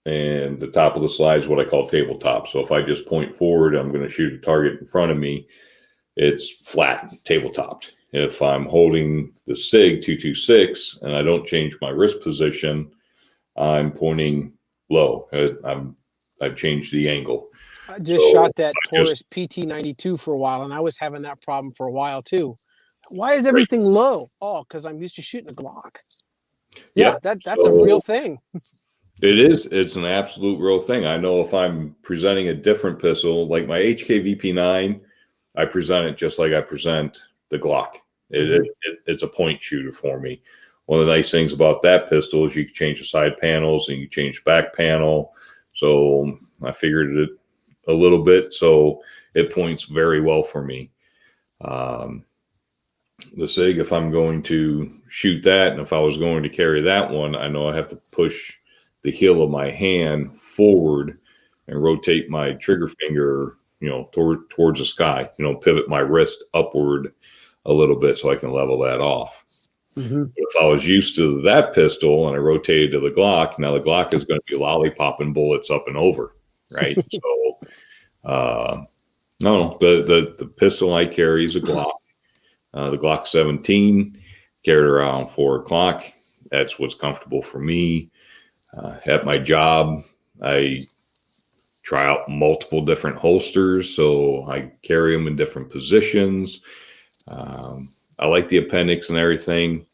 and the top of the slide is what I call tabletop. So if I just point forward, I'm going to shoot a target in front of me. It's flat, tabletop. If I'm holding the SIG 226 and I don't change my wrist position, I'm pointing low. I've changed the angle. I just shot that Taurus PT92 for a while, and I was having that problem for a while too. Why is everything low? Oh, because I'm used to shooting a Glock. Yeah, that's a real thing. It is. It's an absolute real thing. I know if I'm presenting a different pistol, like my HK VP9, I present it just like I present the Glock. It's a point shooter for me. One of the nice things about that pistol is you can change the side panels and you can change the back panel. So I figured it a little bit, so it points very well for me. The SIG, if I'm going to shoot that, and if I was going to carry that one, I know I have to push the heel of my hand forward and rotate my trigger finger, towards the sky, pivot my wrist upward a little bit so I can level that off. Mm-hmm. If I was used to that pistol and I rotated to the Glock, now the Glock is going to be lollipopping bullets up and over, right? So, no, the pistol I carry is a Glock, the Glock 17, carried around 4 o'clock. That's what's comfortable for me. At my job, I try out multiple different holsters, so I carry them in different positions. I like the appendix and everything.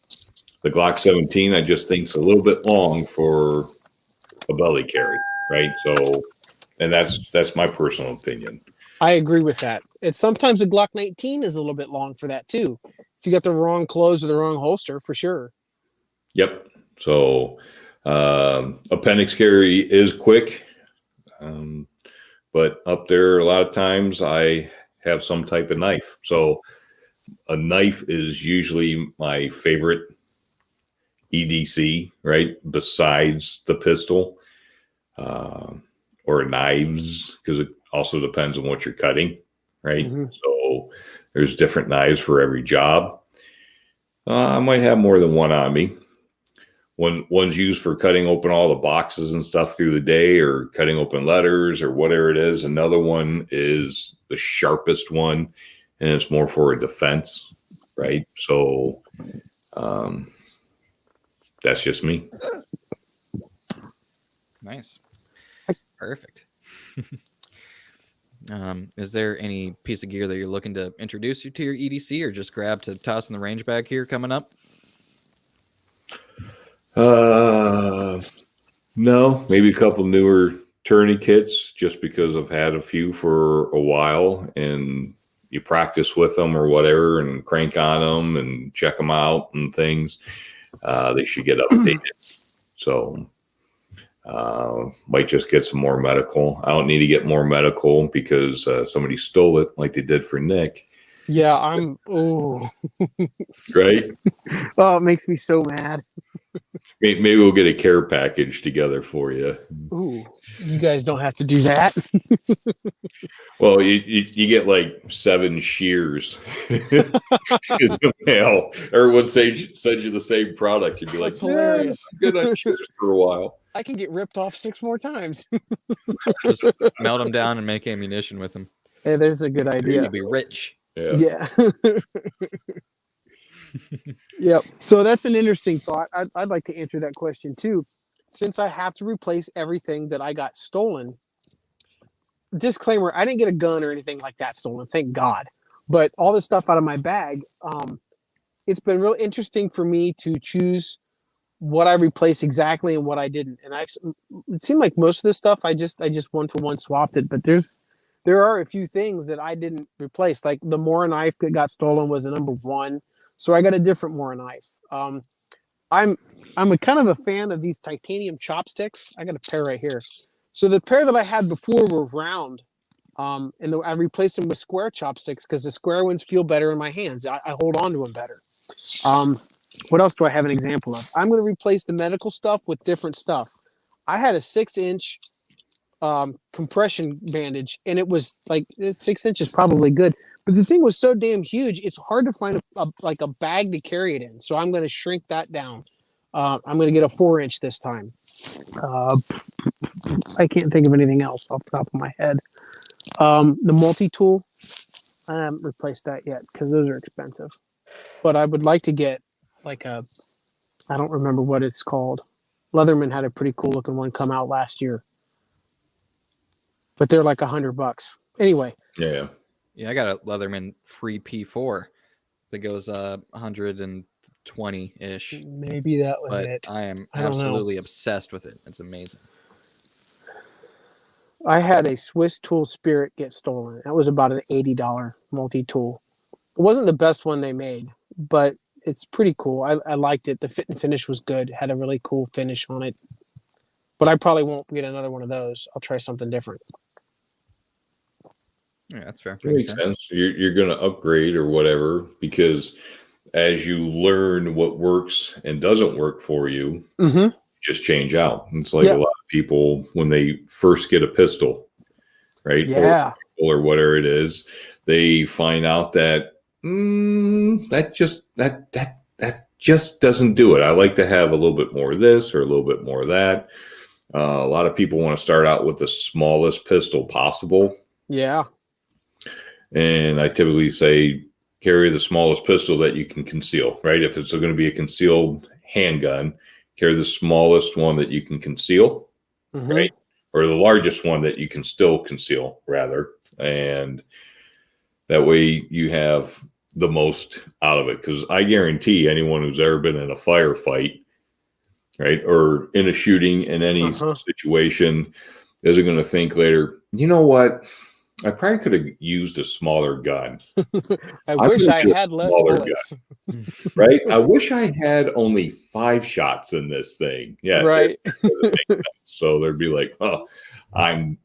The Glock 17, I just think, is a little bit long for a belly carry, right? So, and that's my personal opinion. I agree with that. It's sometimes a Glock 19 is a little bit long for that too. If you got the wrong clothes or the wrong holster, for sure. Yep. So, appendix carry is quick, but up there a lot of times I have some type of knife. So, a knife is usually my favorite EDC, right? Besides the pistol, or knives, because it also depends on what you're cutting, right? Mm-hmm. So there's different knives for every job. I might have more than one on me. One's used for cutting open all the boxes and stuff through the day, or cutting open letters or whatever it is. Another one is the sharpest one, and it's more for a defense, right? So that's just me. Nice. Perfect. Is there any piece of gear that you're looking to introduce you to your EDC, or just grab to toss in the range bag here coming up? No, maybe a couple newer tourniquets, just because I've had a few for a while, and you practice with them or whatever and crank on them and check them out and things. They should get updated. So might just get some more medical. I don't need to get more medical because somebody stole it like they did for Nick. Yeah, Right? Oh, it makes me so mad. Maybe we'll get a care package together for you. Ooh, you guys don't have to do that. Well, you get like 7 shears in the mail. Everyone sends you the same product. You'd be like, That's hilarious. I'm good on shears for a while. I can get ripped off 6 more times. Just melt them down and make ammunition with them. Hey, there's a good idea. You'd be rich. Yeah. Yep. So that's an interesting thought. I'd like to answer that question too. Since I have to replace everything that I got stolen, disclaimer, I didn't get a gun or anything like that stolen, thank God. But all the stuff out of my bag, it's been real interesting for me to choose what I replaced exactly and what I didn't. And it seemed like most of this stuff I just one for one swapped it. But there are a few things that I didn't replace. Like the Mora knife that got stolen was a number 1. So I got a different Mora knife. I'm a kind of a fan of these titanium chopsticks. I got a pair right here. So the pair that I had before were round, and I replaced them with square chopsticks because the square ones feel better in my hands. I hold on to them better. What else do I have an example of? I'm going to replace the medical stuff with different stuff. I had a 6-inch compression bandage, and it was like 6 inches probably good. But the thing was so damn huge, it's hard to find a bag to carry it in. So I'm going to shrink that down. I'm going to get a 4-inch this time. I can't think of anything else off the top of my head. The multi-tool, I haven't replaced that yet because those are expensive. But I would like to get I don't remember what it's called. Leatherman had a pretty cool looking one come out last year. But they're like $100. Anyway. Yeah. Yeah, I got a Leatherman free P4 that goes 120-ish. Maybe that was but it. I am absolutely obsessed with it. It's amazing. I had a Swiss Tool Spirit get stolen. That was about an $80 multi-tool. It wasn't the best one they made, but it's pretty cool. I liked it. The fit and finish was good. Had a really cool finish on it. But I probably won't get another one of those. I'll try something different. Yeah, that's fair. Makes sense. You're going to upgrade or whatever, because as you learn what works and doesn't work for you, just change out. It's like a lot of people when they first get a pistol, right? Yeah. Or whatever it is, they find out that that just doesn't do it. I like to have a little bit more of this or a little bit more of that. A lot of people want to start out with the smallest pistol possible. Yeah. And I typically say carry the smallest pistol that you can conceal, right? If it's going to be a concealed handgun, carry the smallest one that you can conceal, right? Or the largest one that you can still conceal, rather. And that way you have the most out of it. Because I guarantee anyone who's ever been in a firefight, right, or in a shooting in any situation, isn't going to think later, you know what? I probably could have used a smaller gun. I wish I had less bullets. Right? I wish I had only 5 shots in this thing. Yeah. Right. So they'd be like, oh, I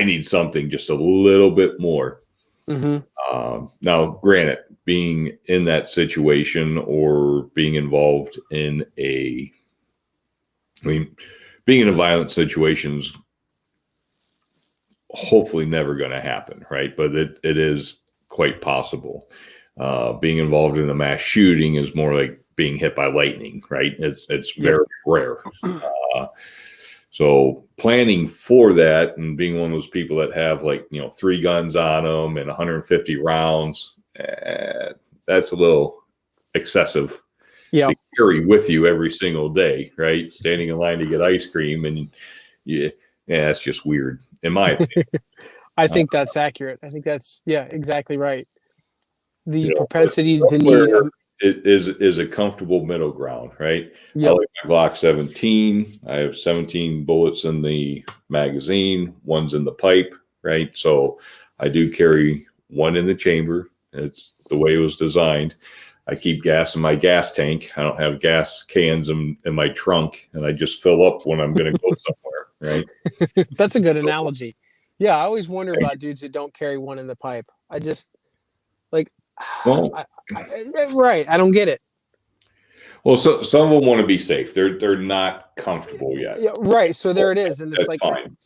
need something just a little bit more. Now, granted, being in that situation or being involved in being in a violent situation is hopefully never going to happen, right? But it is quite possible. Being involved in a mass shooting is more like being hit by lightning, right? It's very rare. So planning for that and being one of those people that have 3 guns on them and 150 rounds, that's a little excessive to carry with you every single day, right? Standing in line to get ice cream and that's just weird in my opinion. I think that's accurate. I think that's exactly right. The propensity to need it is a comfortable middle ground, right? Yep. I like my Glock 17. I have 17 bullets in the magazine, 1's in the pipe, right? So I do carry 1 in the chamber. It's the way it was designed. I keep gas in my gas tank. I don't have gas cans in my trunk, and I just fill up when I'm going to go somewhere, right? That's a good analogy. Yeah, I always wonder about dudes that don't carry 1 in the pipe. I just right. I don't get it. Well, so some of them want to be safe. They're not comfortable yet. Yeah, right. So there it is, and it's like, fine.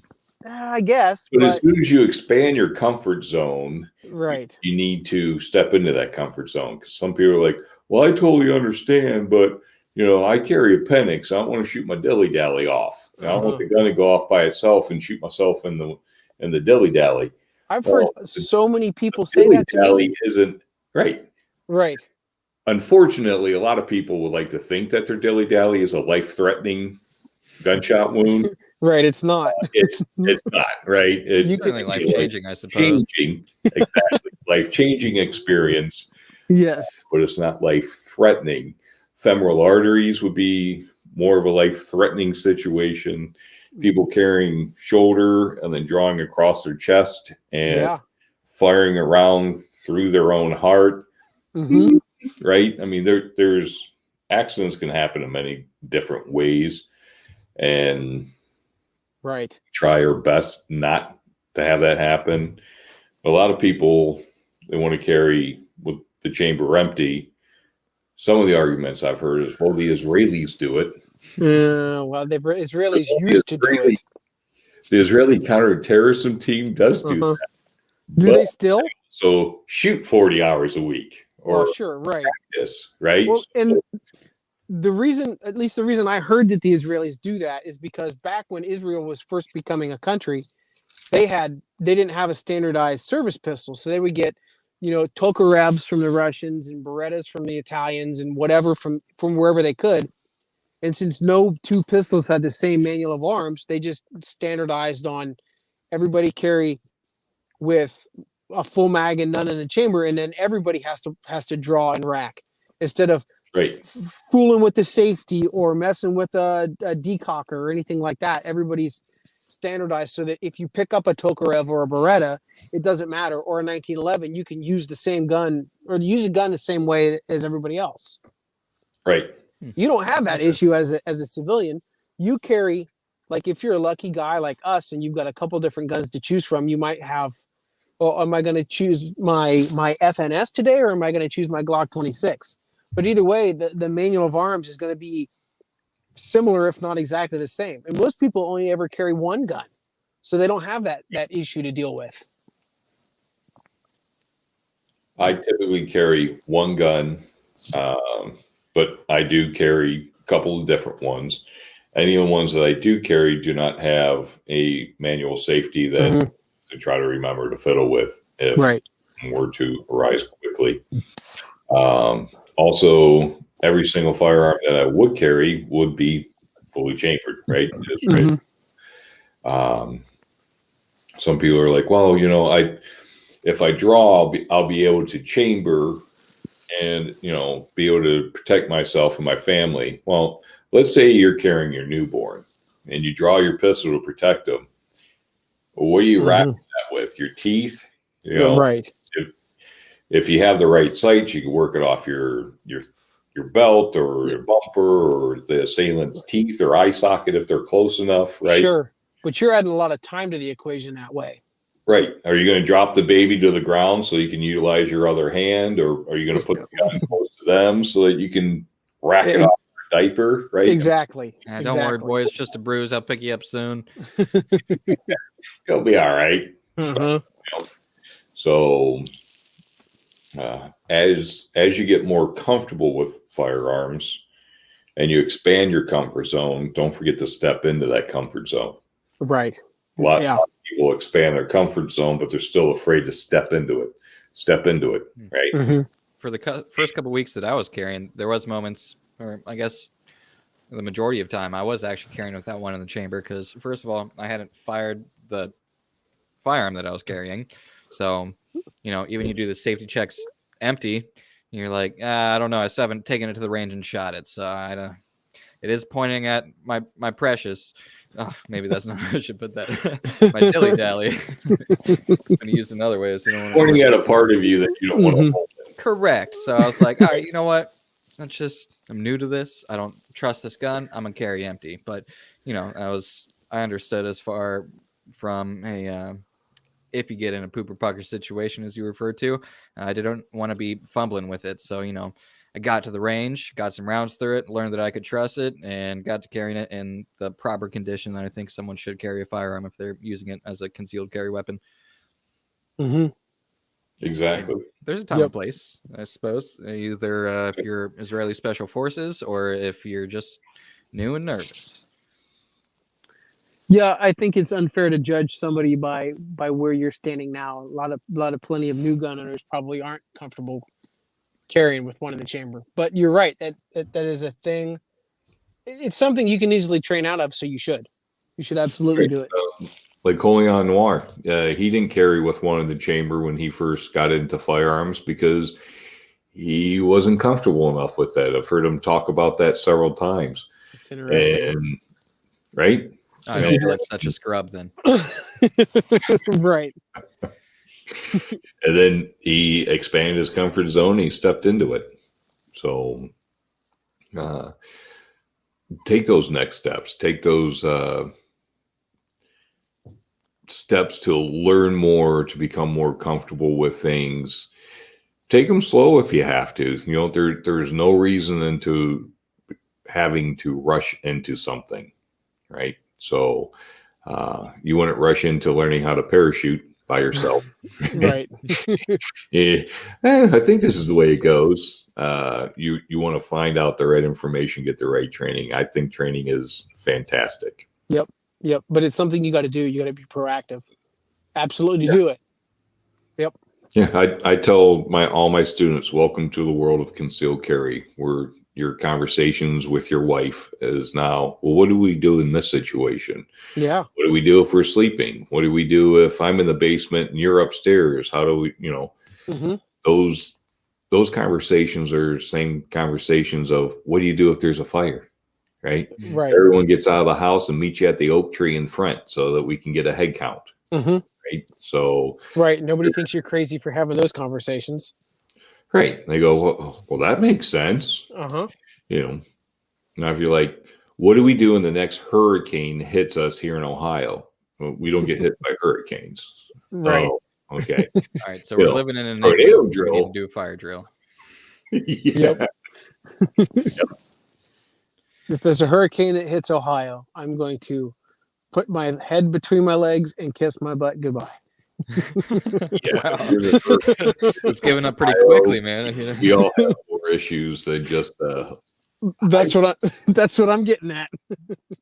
I guess. But as soon as you expand your comfort zone, right, you need to step into that comfort zone. Because some people are like, "Well, I totally understand, but I carry a Penix. I don't want to shoot my dilly dally off. I don't want the gun to go off by itself and shoot myself in the dilly dally." I've heard so many people say that to me. Isn't right. Right. Unfortunately, a lot of people would like to think that their dilly dally is a life-threatening gunshot wound. Right. It's not. It's not, right? You can be life-changing, I suppose. Exactly. Life-changing experience. Yes. But it's not life-threatening. Femoral arteries would be more of a life-threatening situation. People carrying shoulder and then drawing across their chest and firing around through their own heart. Right? I mean, there's accidents can happen in many different ways, and try our best not to have that happen. A lot of people, they want to carry with the chamber empty. Some of the arguments I've heard is, well, the Israelis do it. Well, the Israelis used to do it. The Israeli counterterrorism team does do that. Do they still? So shoot 40 hours a week. Or sure, right. Practice, right? Well, and the reason I heard that the Israelis do that is because back when Israel was first becoming a country, they didn't have a standardized service pistol. So they would get, Tokarevs from the Russians and Berettas from the Italians and whatever from wherever they could. And since no 2 pistols had the same manual of arms, they just standardized on everybody carry with a full mag and none in the chamber, and then everybody has to draw and rack instead of fooling with the safety or messing with a decocker or anything like that. Everybody's standardized so that if you pick up a Tokarev or a Beretta, it doesn't matter, or a 1911, you can use the same gun or use a gun the same way as everybody else. Right. You don't have that issue as a civilian. You carry, like, if you're a lucky guy like us and you've got a couple different guns to choose from, you might have, well, am I going to choose my FNS today, or am I going to choose my Glock 26? But either way, the manual of arms is going to be similar, if not exactly the same. And most people only ever carry 1 gun. so they don't have that issue to deal with. I typically carry one gun, but I do carry a couple of different ones. Any of the ones that I do carry do not have a manual safety that to try to remember to fiddle with if were to arise quickly. Also, every single firearm that I would carry would be fully chambered, right? Some people are like, well, if I draw, I'll be able to chamber and, be able to protect myself and my family. Well, let's say you're carrying your newborn and you draw your pistol to protect them. Well, what are you wrapping that with? Your teeth? Right. If you have the right sights, you can work it off your belt or your bumper or the assailant's teeth or eye socket if they're close enough, right? Sure. But you're adding a lot of time to the equation that way. Right. Are you going to drop the baby to the ground so you can utilize your other hand, or are you going to put the gun close to them so that you can rack it off your diaper, right? Exactly. Don't worry, boy. It's just a bruise. I'll pick you up soon. You'll be all right. So as you get more comfortable with firearms and you expand your comfort zone, don't forget to step into that comfort zone. Right. A lot of people expand their comfort zone, but they're still afraid to step into it, right? For the first couple of weeks that I was carrying, there was moments, or I guess the majority of time, I was actually carrying without one in the chamber because, first of all, I hadn't fired the firearm that I was carrying. So, even you do the safety checks empty, you're like, I don't know, I still haven't taken it to the range and shot it. So it is pointing at my precious. Oh, maybe that's not how I should put that. My dilly dally. It's been used in other ways. Pointing at a part of you that you don't want to hold. Correct. So I was like, all right, you know what? I'm new to this. I don't trust this gun. I'm gonna carry empty. But I understood as far from if you get in a pooper pucker situation, as you referred to, I didn't want to be fumbling with it. So I got to the range, got some rounds through it, learned that I could trust it, and got to carrying it in the proper condition that I think someone should carry a firearm if they're using it as a concealed carry weapon. Exactly. There's a time and place, I suppose, either if you're Israeli Special Forces or if you're just new and nervous. Yeah, I think it's unfair to judge somebody by where you're standing now. Plenty of new gun owners probably aren't comfortable carrying with one in the chamber. But you're right, that is a thing. It's something you can easily train out of, so you should absolutely do it. Like Colion Noir, he didn't carry with one in the chamber when he first got into firearms because he wasn't comfortable enough with that. I've heard him talk about that several times. It's interesting. Right? I don't feel like such a scrub then. Right. And then he expanded his comfort zone. He stepped into it. So take those next steps. Take those steps to learn more, to become more comfortable with things. Take them slow if you have to. There's no reason into having to rush into something, right? So you wouldn't rush into learning how to parachute by yourself. Right. I think this is the way it goes. You want to find out the right information, get the right training. I think training is fantastic. Yep. But it's something you got to do. You got to be proactive. Absolutely do it. Yep. Yeah. I tell all my students, welcome to the world of concealed carry, where your conversations with your wife is now, well, what do we do in this situation? Yeah. What do we do if we're sleeping? What do we do if I'm in the basement and you're upstairs? How do we, those conversations are same conversations of what do you do if there's a fire? Right. Everyone gets out of the house and meets you at the oak tree in front so that we can get a head count. Right. So. Right. Nobody thinks you're crazy for having those conversations. Right. They go, well, that makes sense. Now, if you're like, what do we do when the next hurricane hits us here in Ohio? Well, we don't get hit by hurricanes. Right. Oh, okay. All right. So we're living in a neighborhood where we need to do a fire drill. Yep. If there's a hurricane that hits Ohio, I'm going to put my head between my legs and kiss my butt goodbye. Wow. You're the first. It's given up pretty quickly, man. You know? We all have more issues than just That's what I'm getting at.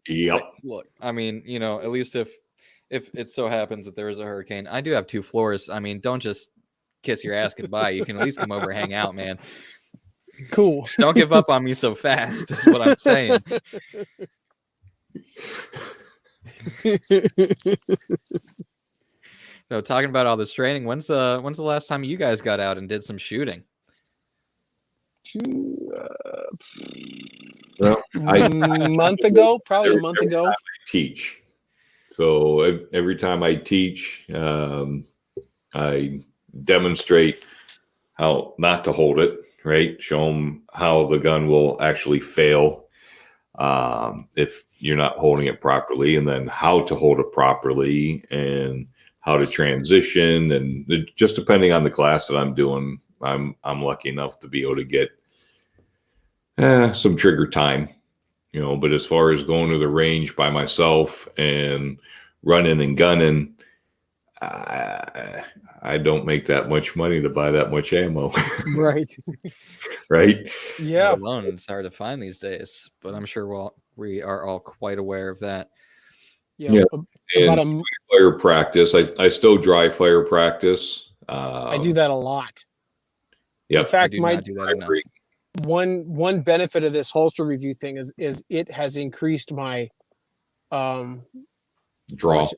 yep. Look, I mean, you know, at least if it so happens that there is a hurricane, I do have 2 floors. I mean, don't just kiss your ass goodbye. You can at least come over, hang out, man. Cool. Don't give up on me so fast. Is what I'm saying. So, talking about all this training, when's the last time you guys got out and did some shooting? Well, Month ago, probably a month ago. I teach. So every time I teach, I demonstrate how not to hold it, right? Show them how the gun will actually fail if you're not holding it properly, and then how to hold it properly and how to transition. And just depending on the class that I'm doing, I'm lucky enough to be able to get some trigger time, you know. But as far as going to the range by myself and running and gunning, I don't make that much money to buy that much ammo. Right. Right. Yeah. Alone, it's hard to find these days, but I'm sure we are all quite aware of that. Yeah. About And fire practice. I still dry fire practice. I do that a lot. Yep. In fact, I do not do that enough. one benefit of this holster review thing is it has increased my Draw.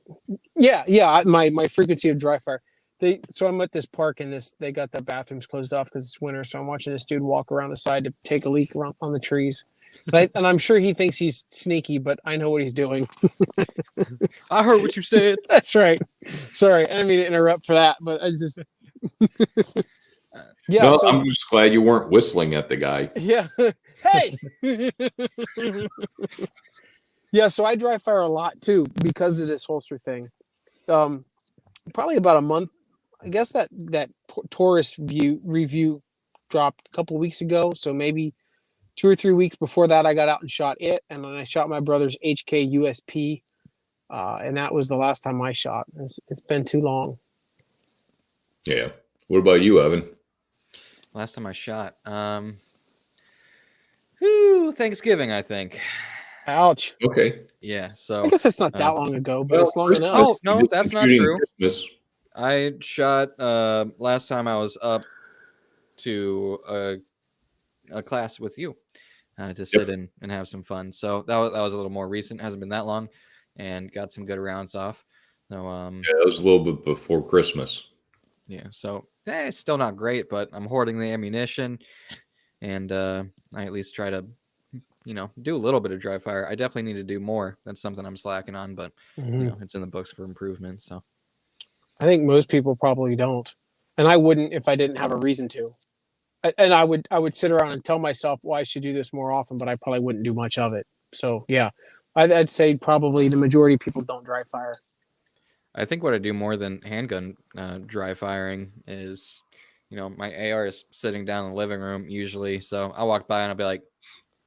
my frequency of dry fire. So I'm at this park and they got the bathrooms closed off because it's winter, so I'm watching this dude walk around the side to take a leak on the trees. And I'm sure he thinks he's sneaky, but I know what he's doing. I heard what you said. That's right. Sorry, I didn't mean to interrupt for that, but I just yeah. No, So, I'm just glad you weren't whistling at the guy. yeah. Hey. Yeah, so I dry fire a lot too because of this holster thing. Probably about a month. I guess that Taurus review dropped a couple of weeks ago, so maybe 2 or 3 weeks before that, I got out and shot it, and then I shot my brother's HK USP, and that was the last time I shot. It's been too long. Yeah. What about you, Evan? Last time I shot, Thanksgiving, I think. Ouch. Okay. Yeah, so I guess it's not that long ago, but well, it's long enough. Oh no, that's not true. Christmas. I shot last time I was up to a class with you to sit in and have some fun. So that was a little more recent. Hasn't been that long, and got some good rounds off. So It was a little bit before Christmas. yeah. So it's still not great, but I'm hoarding the ammunition, and I at least try to, you know, do a little bit of dry fire. I definitely need to do more. That's something I'm slacking on, but you know, it's in the books for improvement. So I think most people probably don't, and I wouldn't if I didn't have a reason to. And I would sit around and tell myself, well, I should do this more often, but I probably wouldn't do much of it. So yeah, I'd say probably the majority of people don't dry fire. I think what I do more than handgun dry firing is, you know, my AR is sitting down in the living room usually. So I'll walk by and I'll be like,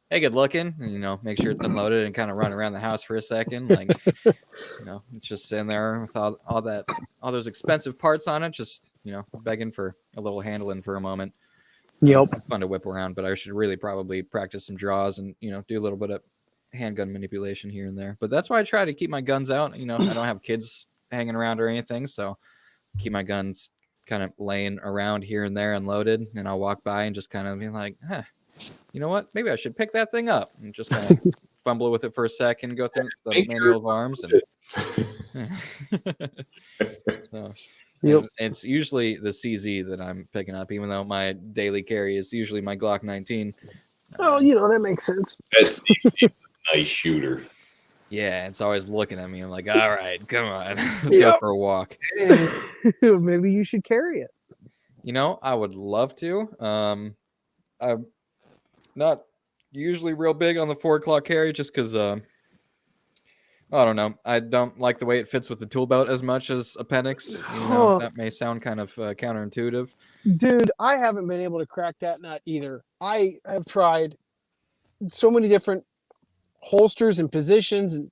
hey, good looking, and, you know, make sure it's unloaded and kind of run around the house for a second. Like, you know, it's just sitting there with all those expensive parts on it, just, you know, begging for a little handling for a moment. Yep. It's fun to whip around, but I should really probably practice some draws and, you know, do a little bit of handgun manipulation here and there. But that's why I try to keep my guns out. You know, I don't have kids hanging around or anything, so keep my guns kind of laying around here and there unloaded, and I'll walk by and just kind of be like, you know what? Maybe I should pick that thing up and just kind of fumble with it for a second, go through the manual of arms, and so, Yep. it's usually the CZ that I'm picking up, even though my daily carry is usually my Glock 19. Oh, you know, that makes sense. That's Steve's a nice shooter. Yeah, it's always looking at me. I'm like, all right, come on, let's go for a walk. Maybe you should carry it. You know, I would love to. I'm not usually real big on the 4 o'clock carry just because, I don't know. I don't like the way it fits with the tool belt as much as appendix. You know, that may sound kind of counterintuitive. Dude, I haven't been able to crack that nut either. I have tried so many different holsters and positions, and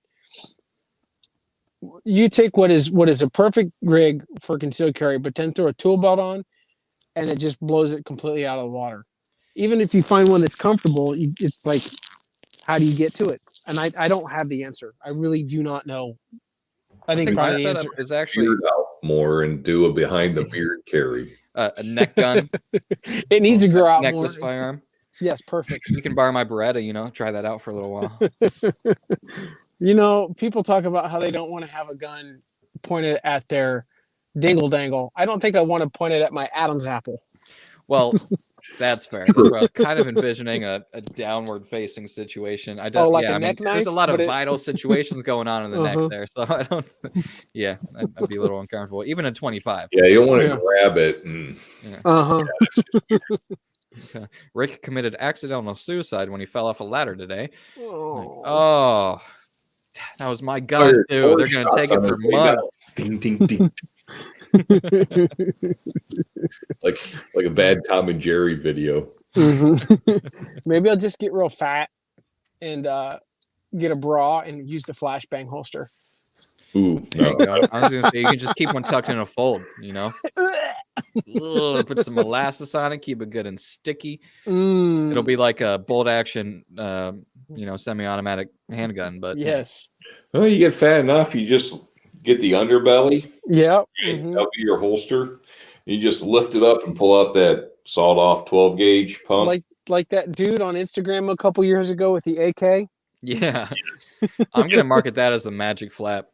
You take what is a perfect rig for concealed carry, but then throw a tool belt on, and it just blows it completely out of the water. Even if you find one that's comfortable, it's like, how do you get to it? And I don't have the answer. I really do not know. I think my probably the setup answer. is actually Beard out more and do a behind the beard carry. a neck gun, It needs to grow out more. necklace firearm. Yes, perfect. You can borrow my Beretta, try that out for a little while. People talk about how they don't want to have a gun pointed at their dingle dangle. I don't think I want to point it at my Adam's apple. Well, that's fair. That's where I was kind of envisioning a downward facing situation. I don't. Like Yeah, a I mean, neck knife, there's a lot of but it- vital situations going on in the Uh-huh. neck there, so I don't. Yeah, I'd be a little uncomfortable, even at 25. Yeah, you don't want to Yeah. grab it. And, Uh-huh. Okay. Rick committed accidental suicide when he fell off a ladder today. Oh. Oh, that was my gun Fired too. four They're gonna shots take it on for his way down. months. Ding, ding, ding. Like a bad Tom and Jerry video. Mhm. Maybe I'll just get real fat and get a bra and use the flashbang holster. Ooh, There you no. go. I was gonna say you can just keep one tucked in a fold. Ugh, put some molasses on it, keep it good and sticky. Mm, It'll be like a bolt action, semi-automatic handgun. But yes. Well, you get fat enough, you just get the underbelly. Yep. and Mhm. That'll be your holster. You just lift it up and pull out that sawed off 12 gauge pump. Like that dude on Instagram a couple years ago with the AK. yeah, I'm gonna market that as the magic flap.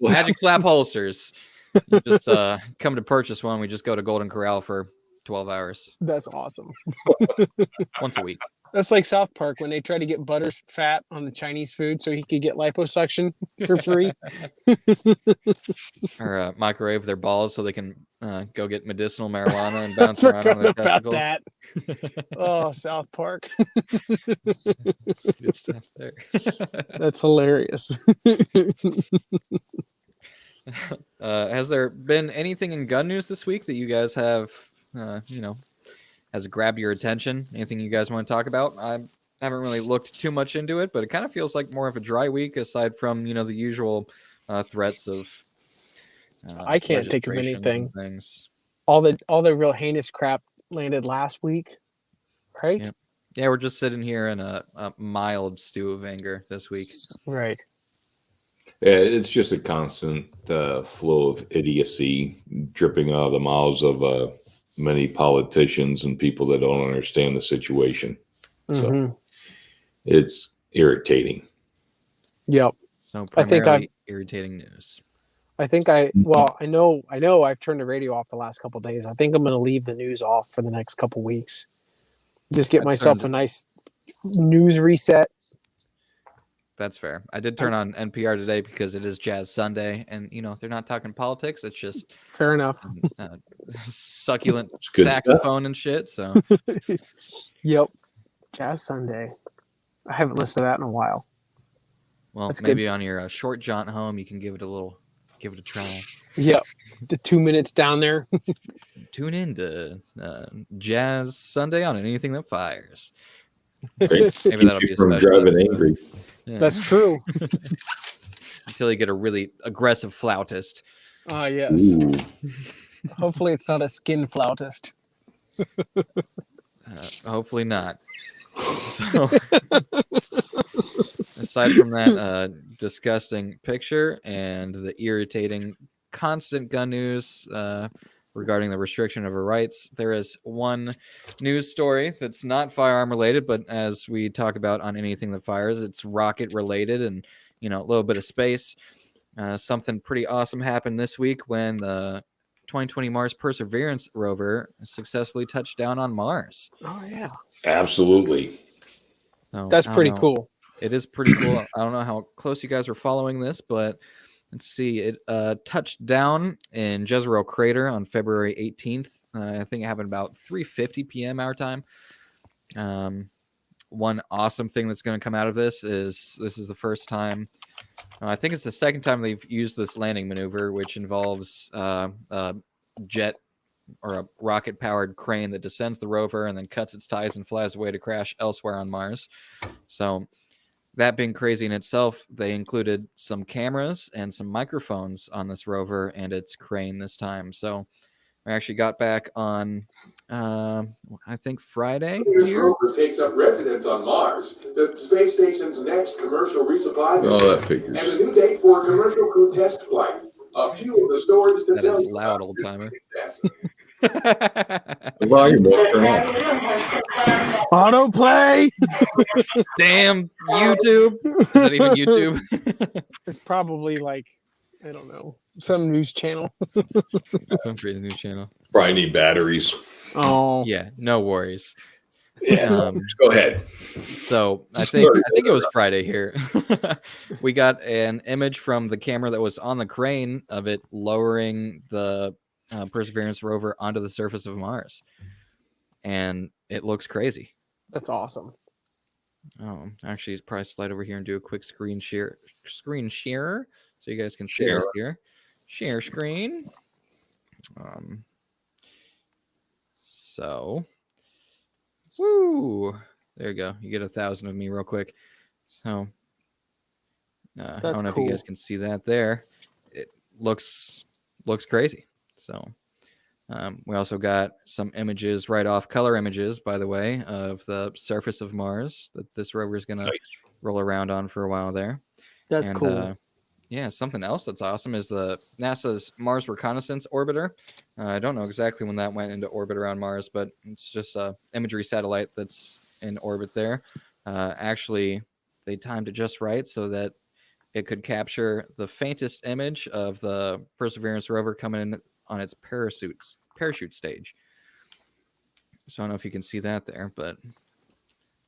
Magic flap holsters. You just come to purchase one. We just go to Golden Corral for 12 hours That's awesome. once a week. That's like South Park when they try to get Butters fat on the Chinese food so he could get liposuction for free. Or microwave their balls so they can go get medicinal marijuana and bounce I around on forgot their about testicles. that. Oh, South Park. Good stuff there. That's hilarious. Has there been anything in gun news this week that you guys have, has grabbed your attention? Anything you guys want to talk about? I haven't really looked too much into it, but it kind of feels like more of a dry week aside from, the usual threats of. I can't think of registrations anything. and things. All the real heinous crap landed last week, right? Yeah. Yeah, we're just sitting here in a mild stew of anger this week. Right. Yeah, it's just a constant flow of idiocy dripping out of the mouths of many politicians and people that don't understand the situation. So Mhm. it's irritating. Yep. So I think primarily irritating news. I know I've turned the radio off the last couple of days. I think I'm going to leave the news off for the next couple of weeks. Just get myself a nice news reset. That's fair. I did turn on NPR today because it is Jazz Sunday, and they're not talking politics. It's just Fair enough. succulent good saxophone and shit. So Yep. Jazz Sunday. I haven't listened to that in a while. well, That's maybe good. on your short jaunt home, you can give it a try. Yep. The 2 minutes down there. Tune in to Jazz Sunday on Anything That Fires. Right? Maybe that'll be a from special driving episode. angry. Yeah. That's true. Until you get a really aggressive flautist. Ah, yes. Ooh. Hopefully it's not a skin flautist. Hopefully not. So, aside from that disgusting picture and the irritating constant gun news regarding the restriction of our rights, there is one news story that's not firearm related, but as we talk about on Anything That Fires, it's rocket related and a little bit of space. Something pretty awesome happened this week when the 2020 Mars Perseverance rover successfully touched down on Mars. Oh, yeah. Absolutely. So, That's I don't pretty know. cool. It is pretty cool. I don't know how close you guys are following this, but let's see. It touched down in Jezero Crater on February 18th. I think it happened about 3:50 p.m. our time. One awesome thing that's going to come out of this is the first time. I think it's the second time they've used this landing maneuver, which involves a jet or a rocket-powered crane that descends the rover and then cuts its ties and flies away to crash elsewhere on Mars. So that being crazy in itself, they included some cameras and some microphones on this rover and its crane this time. So I actually got back on, I think Friday. This rover takes up residence on Mars, the space station's next commercial resupply mission. Oh, that figures. And a new date for a commercial crew test flight. A few of the stories to That tell is you loud, about old this timer. investment. The volume won't turn off. Autoplay. Damn YouTube! Is that even YouTube? It's probably like, I don't know, some news channel. Some crazy news channel. Probably need batteries. Oh, Yeah, no worries. Yeah, go ahead. So I think it was Friday here. We got an image from the camera that was on the crane of it lowering the Perseverance rover onto the surface of Mars, and it looks crazy. that's awesome. Oh, actually, probably slide over here and do a quick screen share, so you guys can see this here. Share screen. So, woo! There you go. You get 1,000 of me real quick. So, I don't know if you guys can see that there. It looks crazy. So, we also got some images right off, color images, by the way, of the surface of Mars that this rover is going to roll around on for a while there. That's cool. Yeah, something else that's awesome is the NASA's Mars Reconnaissance Orbiter. I don't know exactly when that went into orbit around Mars, but it's just a imagery satellite that's in orbit there. Actually, they timed it just right so that it could capture the faintest image of the Perseverance rover coming in on its parachute stage. So I don't know if you can see that there, but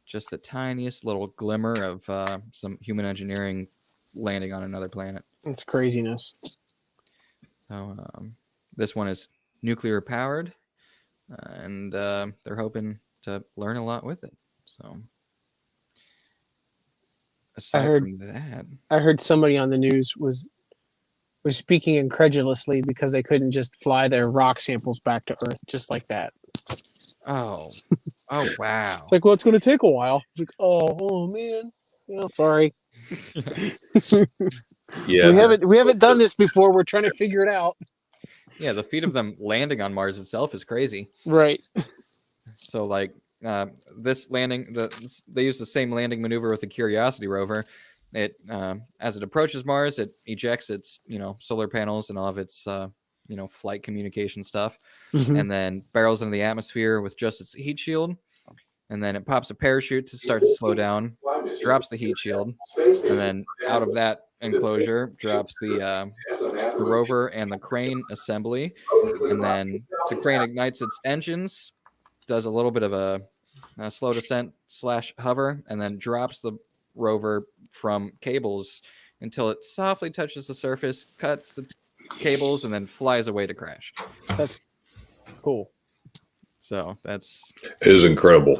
just the tiniest little glimmer of some human engineering landing on another planet. It's craziness. So this one is nuclear powered, and they're hoping to learn a lot with it. So aside from that, I heard somebody on the news was speaking incredulously because they couldn't just fly their rock samples back to Earth just like that. oh wow! It's like, well, it's going to take a while. It's like, oh man, sorry. Yeah, we haven't done this before. We're trying to figure it out. Yeah, the feat of them landing on Mars itself is crazy. Right. So like this landing, they use the same landing maneuver with the Curiosity rover. It as it approaches Mars, it ejects its solar panels and all of its flight communication stuff, and then barrels into the atmosphere with just its heat shield, and then it pops a parachute to start to slow down, drops the heat shield, and then out of that enclosure drops the rover and the crane assembly, and then the crane ignites its engines, does a little bit of a slow descent / hover, and then drops the rover from cables until it softly touches the surface, cuts the cables, and then flies away to crash. That's cool. So it is incredible.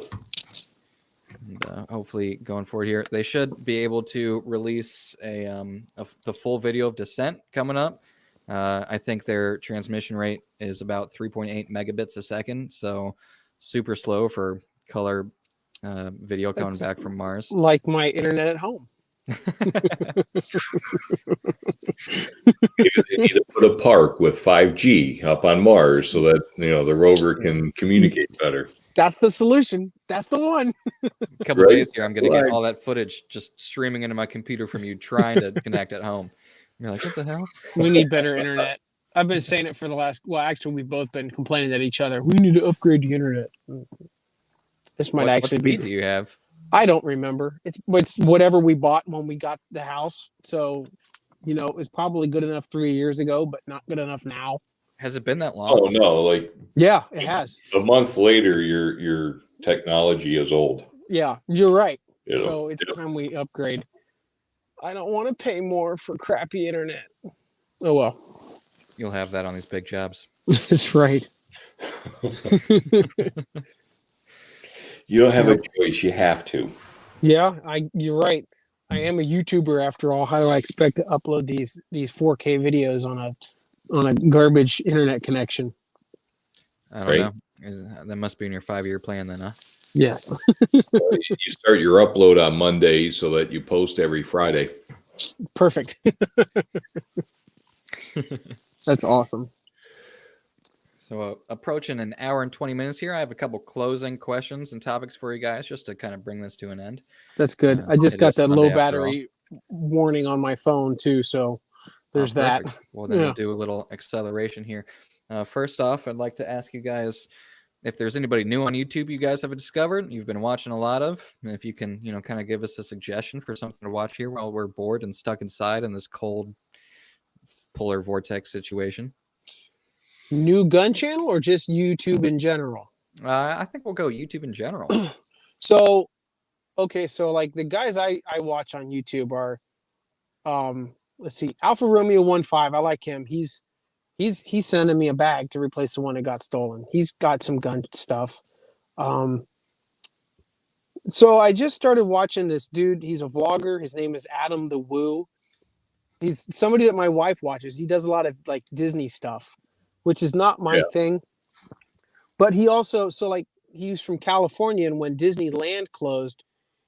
And, hopefully going forward here, they should be able to release the full video of descent coming up. I think their transmission rate is about 3.8 megabits a second, so super slow for color video coming back from Mars. Like my internet at home. Maybe they need to put a park with 5G up on Mars so that the rover can communicate better. That's the solution. That's the one. A couple days here, I'm going to get all that footage just streaming into my computer from you trying to connect at home. You're like, what the hell? We need better internet. I've been saying it for the last. Well, actually, we've both been complaining at each other. We need to upgrade the internet. This might actually be. What speed do you have? I don't remember. It's whatever we bought when we got the house. So, it was probably good enough 3 years ago, but not good enough now. Has it been that long? Oh no! Like yeah, it has. A month later, your technology is old. Yeah, you're right. So it's time we upgrade. I don't want to pay more for crappy internet. Oh well. You'll have that on these big jobs. That's right. You don't have a choice. You have to. Yeah, you're right. I am a YouTuber after all. How do I expect to upload these 4K videos on a garbage internet connection? I don't know. That must be in your 5-year plan then, huh? Yes. You start your upload on Monday so that you post every Friday. Perfect. That's awesome. So approaching an hour and 20 minutes here. I have a couple closing questions and topics for you guys just to kind of bring this to an end. That's good. I just It got is that Sunday low after battery warning on my phone too, so there's that. Perfect. Well, then Yeah. we'll do a little acceleration here. First off, I'd like to ask you guys if there's anybody new on YouTube you guys have discovered, you've been watching a lot of, and if you can, kind of give us a suggestion for something to watch here while we're bored and stuck inside in this cold polar vortex situation. New gun channel or just YouTube in general? I think we'll go YouTube in general. So, okay, so like the guys I watch on YouTube are, let's see, Alpha Romeo 15. I like him. He's sending me a bag to replace the one that got stolen. He's got some gun stuff. So I just started watching this dude. He's a vlogger. His name is Adam the Woo. He's somebody that my wife watches. He does a lot of like Disney stuff, which is not my thing. But he also, so like he's from California, and when Disneyland closed,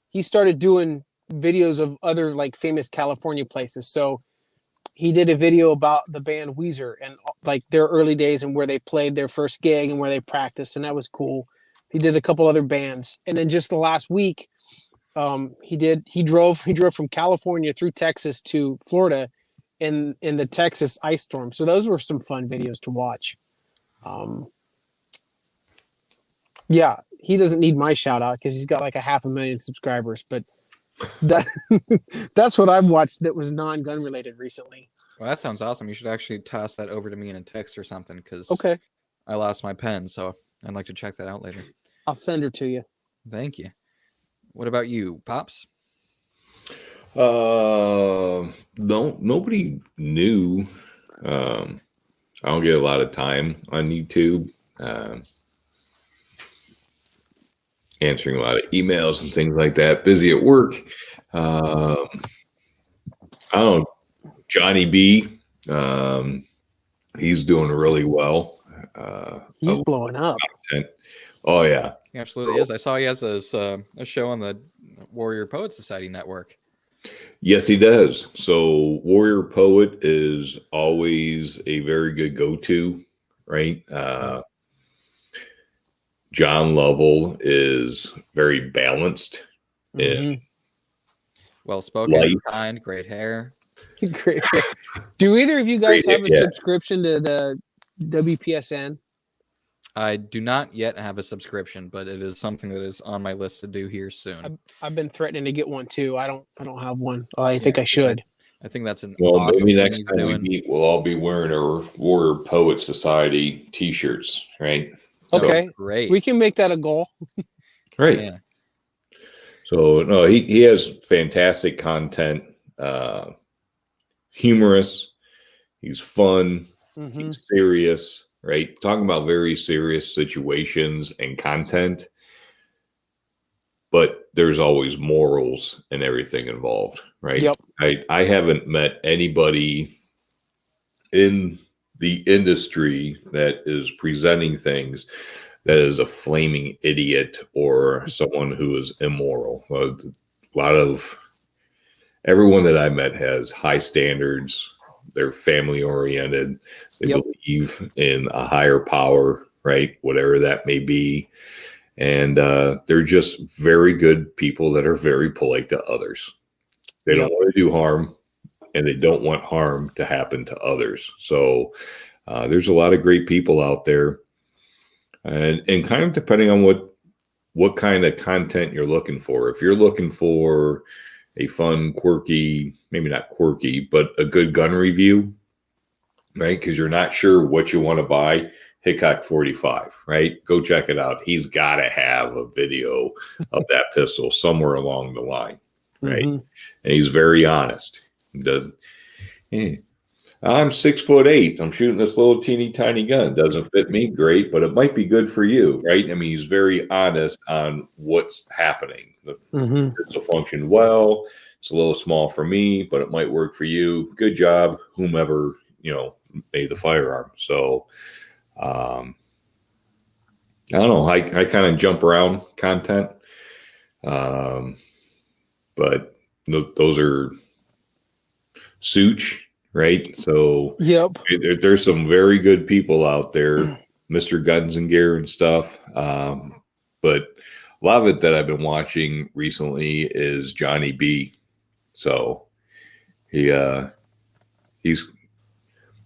he started doing videos of other like famous California places. So he did a video about the band Weezer and like their early days and where they played their first gig and where they practiced, and that was cool. He did a couple other bands, and then just the last week, he drove from California through Texas to Florida in the Texas ice storm. So those were some fun videos to watch. Yeah, he doesn't need my shout out because he's got like 500,000 subscribers, but that that's what I've watched that was non-gun related recently. Well, that sounds awesome. You should actually toss that over to me in a text or something because I lost my pen, so I'd like to check that out later. I'll send her to you. Thank you. What about you, Pops? No, nobody new. I don't get a lot of time on YouTube. Answering a lot of emails and things like that. Busy at work. I don't know. Johnny B. He's doing really well. He's blowing up. Content. Oh yeah, He absolutely is. I saw he has a show on the Warrior Poet Society network. yes, he does. So Warrior Poet is always a very good go-to, right? John Lovell is very balanced. Well spoken, kind, great hair. Great. Do either of you guys have a subscription to the WPSN? I do not yet have a subscription, but it is something that is on my list to do here soon. I've been threatening to get one too. I don't have one. I think I should. I think that's an well. awesome Maybe thing next he's time doing. we meet, we'll all be wearing our Warrior Poet Society T-shirts, right? Okay, so, great. We can make that a goal. Right. Yeah. So no, he has fantastic content. Humorous. He's fun. He's serious. Right. Talking about very serious situations and content. But there's always morals and everything involved, right? Yep. I haven't met anybody in the industry that is presenting things that is a flaming idiot or someone who is immoral. A lot of everyone that I met has high standards. They're family oriented. They believe in a higher power, right? Whatever that may be. And they're just very good people that are very polite to others. They don't want to do harm, and they don't want harm to happen to others. So there's a lot of great people out there. And kind of depending on what kind of content you're looking for. If you're looking for a fun, quirky, maybe not quirky, but a good gun review, right? Because you're not sure what you want to buy. Hickok 45, right? Go check it out. He's got to have a video of that pistol somewhere along the line, right? And he's very honest. He does. Hey, I'm 6'8". I'm shooting this little teeny tiny gun. Doesn't fit me, great, but it might be good for you, right? I mean, he's very honest on what's happening. The pistol functioned well. It's a little small for me, but it might work for you. Good job, whomever made the firearm. So. I don't know. I kind of jump around content, but those are Such, right? So Yep. there's some very good people out there, Mr. Guns and Gear and stuff. But a lot of it that I've been watching recently is Johnny B. So he's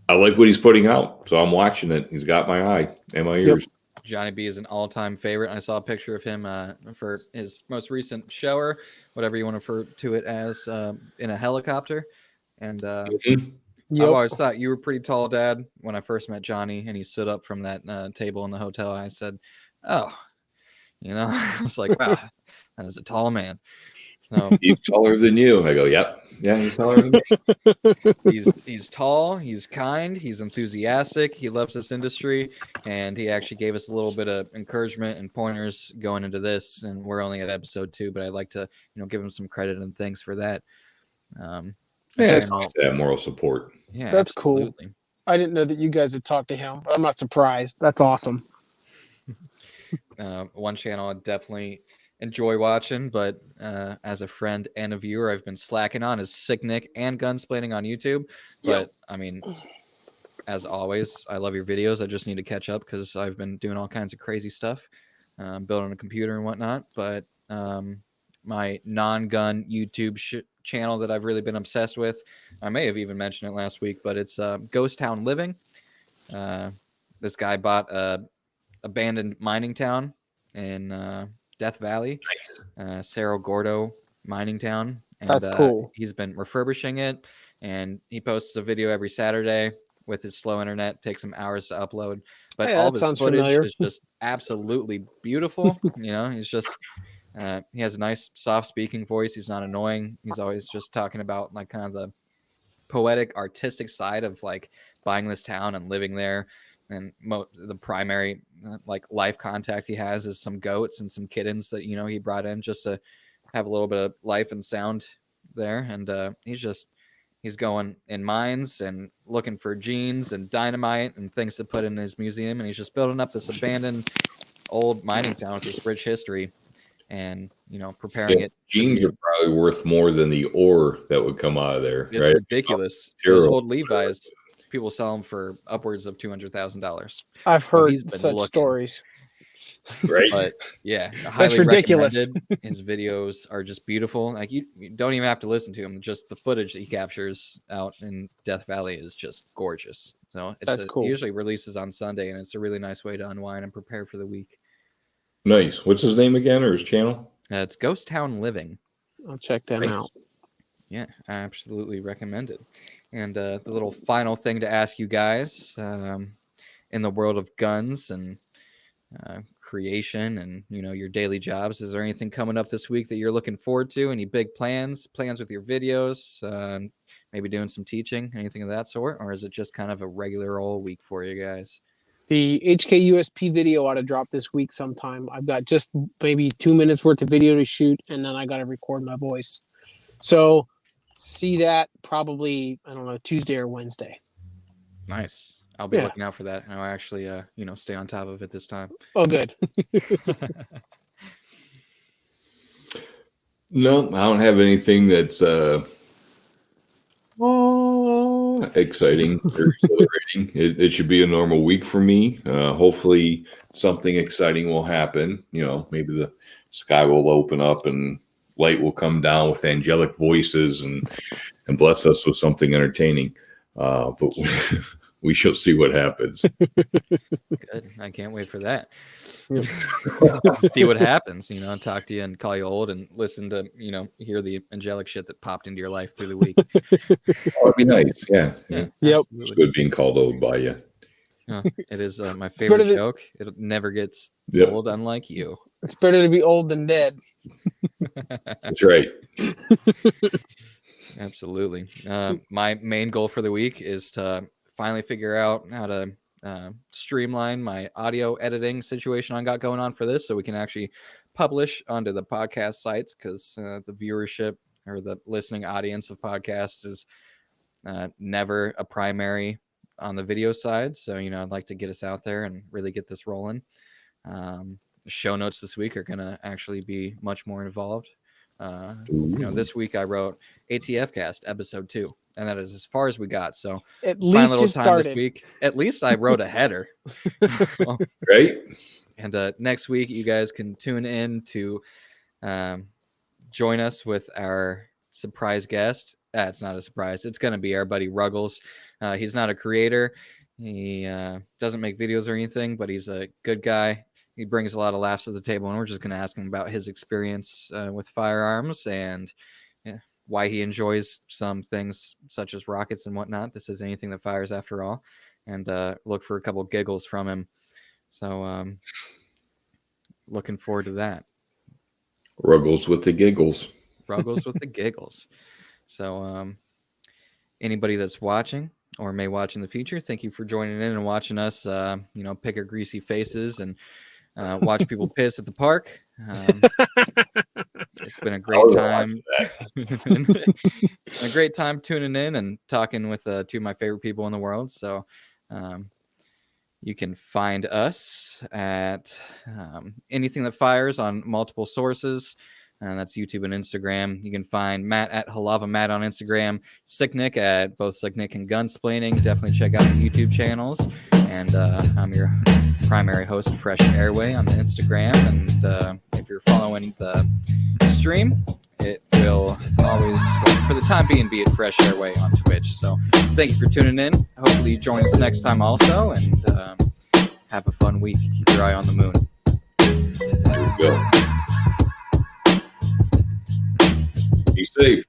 I like what he's putting out, so I'm watching it. He's got my eye and my ears. Johnny B is an all-time favorite. I saw a picture of him for his most recent shower, whatever you want to refer to it as, in a helicopter. And Mhm. Yep. I've always thought you were pretty tall, Dad. When I first met Johnny and he stood up from that table in the hotel, I said, "Oh, I was like, wow, that is a tall man." So He's taller than you. I go, yep. Yeah, he's taller than me. he's tall, he's kind, he's enthusiastic, he loves this industry, and he actually gave us a little bit of encouragement and pointers going into this. And we're only at episode 2, but I'd like to give him some credit and thanks for that. Yeah, it's nice to have moral support. Yeah, That's absolutely. cool. I didn't know that you guys had talked to him, but I'm not surprised. That's awesome. One channel I definitely enjoy watching, but as a friend and a viewer, I've been slacking on is Sick Nick and Gunsplaining on YouTube. But I mean, as always, I love your videos. I just need to catch up because I've been doing all kinds of crazy stuff, building a computer and whatnot. But my non-gun YouTube channel that I've really been obsessed with, I may have even mentioned it last week, but it's Ghost Town Living. This guy bought a abandoned mining town in Death Valley, Cerro Gordo mining town. And, That's cool. He's been refurbishing it, and he posts a video every Saturday with his slow internet. Takes him hours to upload, but Hey, all that of his sounds footage familiar. is just absolutely beautiful. He's just he has a nice soft speaking voice. He's not annoying. He's always just talking about like kind of the poetic, artistic side of like buying this town and living there. And the primary like life contact he has is some goats and some kittens that he brought in just to have a little bit of life and sound there. And he's going in mines and looking for genes and dynamite and things to put in his museum. And he's just building up this abandoned old mining town with this rich history, and preparing it. Genes are probably worth more than the ore that would come out of there. It's right? ridiculous. Those old Levi's, people sell them for upwards of $200,000. I've heard such stories. Right? But yeah, That's ridiculous. His videos are just beautiful. Like you don't even have to listen to him. Just the footage that he captures out in Death Valley is just gorgeous. So That's cool. He usually releases on Sunday, and it's a really nice way to unwind and prepare for the week. Nice. What's his name again, or his channel? It's Ghost Town Living. I'll check them out. Yeah, I absolutely recommend it. And the little final thing to ask you guys, in the world of guns and creation and your daily jobs, is there anything coming up this week that you're looking forward to? Any big plans with your videos, maybe doing some teaching, anything of that sort? Or is it just kind of a regular old week for you guys? The HKUSP video ought to drop this week sometime. I've got just maybe 2 minutes worth of video to shoot, and then I got to record my voice. So see that probably, I don't know, Tuesday or Wednesday. Nice. I'll be looking out for that. I'll actually, stay on top of it this time. Oh, good. No, I don't have anything that's exciting or exhilarating. It should be a normal week for me. Hopefully something exciting will happen. Maybe the sky will open up and light will come down with angelic voices and bless us with something entertaining. But we shall see what happens. Good. I can't wait for that. See what happens, talk to you and call you old and listen to, hear the angelic shit that popped into your life through the week. It'd be nice. Yeah. Yep. It's good being called old by you. It is my favorite joke. It never gets old, unlike you. It's better to be old than dead. That's right. Absolutely. My main goal for the week is to finally figure out how to streamline my audio editing situation I got going on for this, so we can actually publish onto the podcast sites, because the viewership or the listening audience of podcasts is never a primary on the video side. So I'd like to get us out there and really get this rolling. Show notes this week are going to actually be much more involved. This week I wrote ATF Cast episode 2, and that is as far as we got. So At least you started. this week. At least I wrote a header. Right. And next week you guys can tune in to join us with our surprise guest. It's not a surprise. It's going to be our buddy Ruggles. He's not a creator. He doesn't make videos or anything, but he's a good guy. He brings a lot of laughs to the table, and we're just going to ask him about his experience with firearms and why he enjoys some things such as rockets and whatnot. This is anything that fires after all, and look for a couple giggles from him. So looking forward to that. Ruggles with the giggles. Ruggles with the giggles. So anybody that's watching or may watch in the future, thank you for joining in and watching us, pick our greasy faces and watch people piss at the park. It's been a great time. A great time tuning in and talking with two of my favorite people in the world. So you can find us at Anything That Fires on multiple sources. And that's YouTube and Instagram. You can find Matt at Halava Matt on Instagram, Sick Nick at both Sick Nick and Gunsplaining. Definitely check out the YouTube channels. And I'm your primary host, Fresh Airway, on the Instagram. And if you're following the stream, it will always, for the time being, be at Fresh Airway on Twitch. So thank you for tuning in. Hopefully you join us next time also. And have a fun week. Keep your eye on the moon. There we go. Be safe.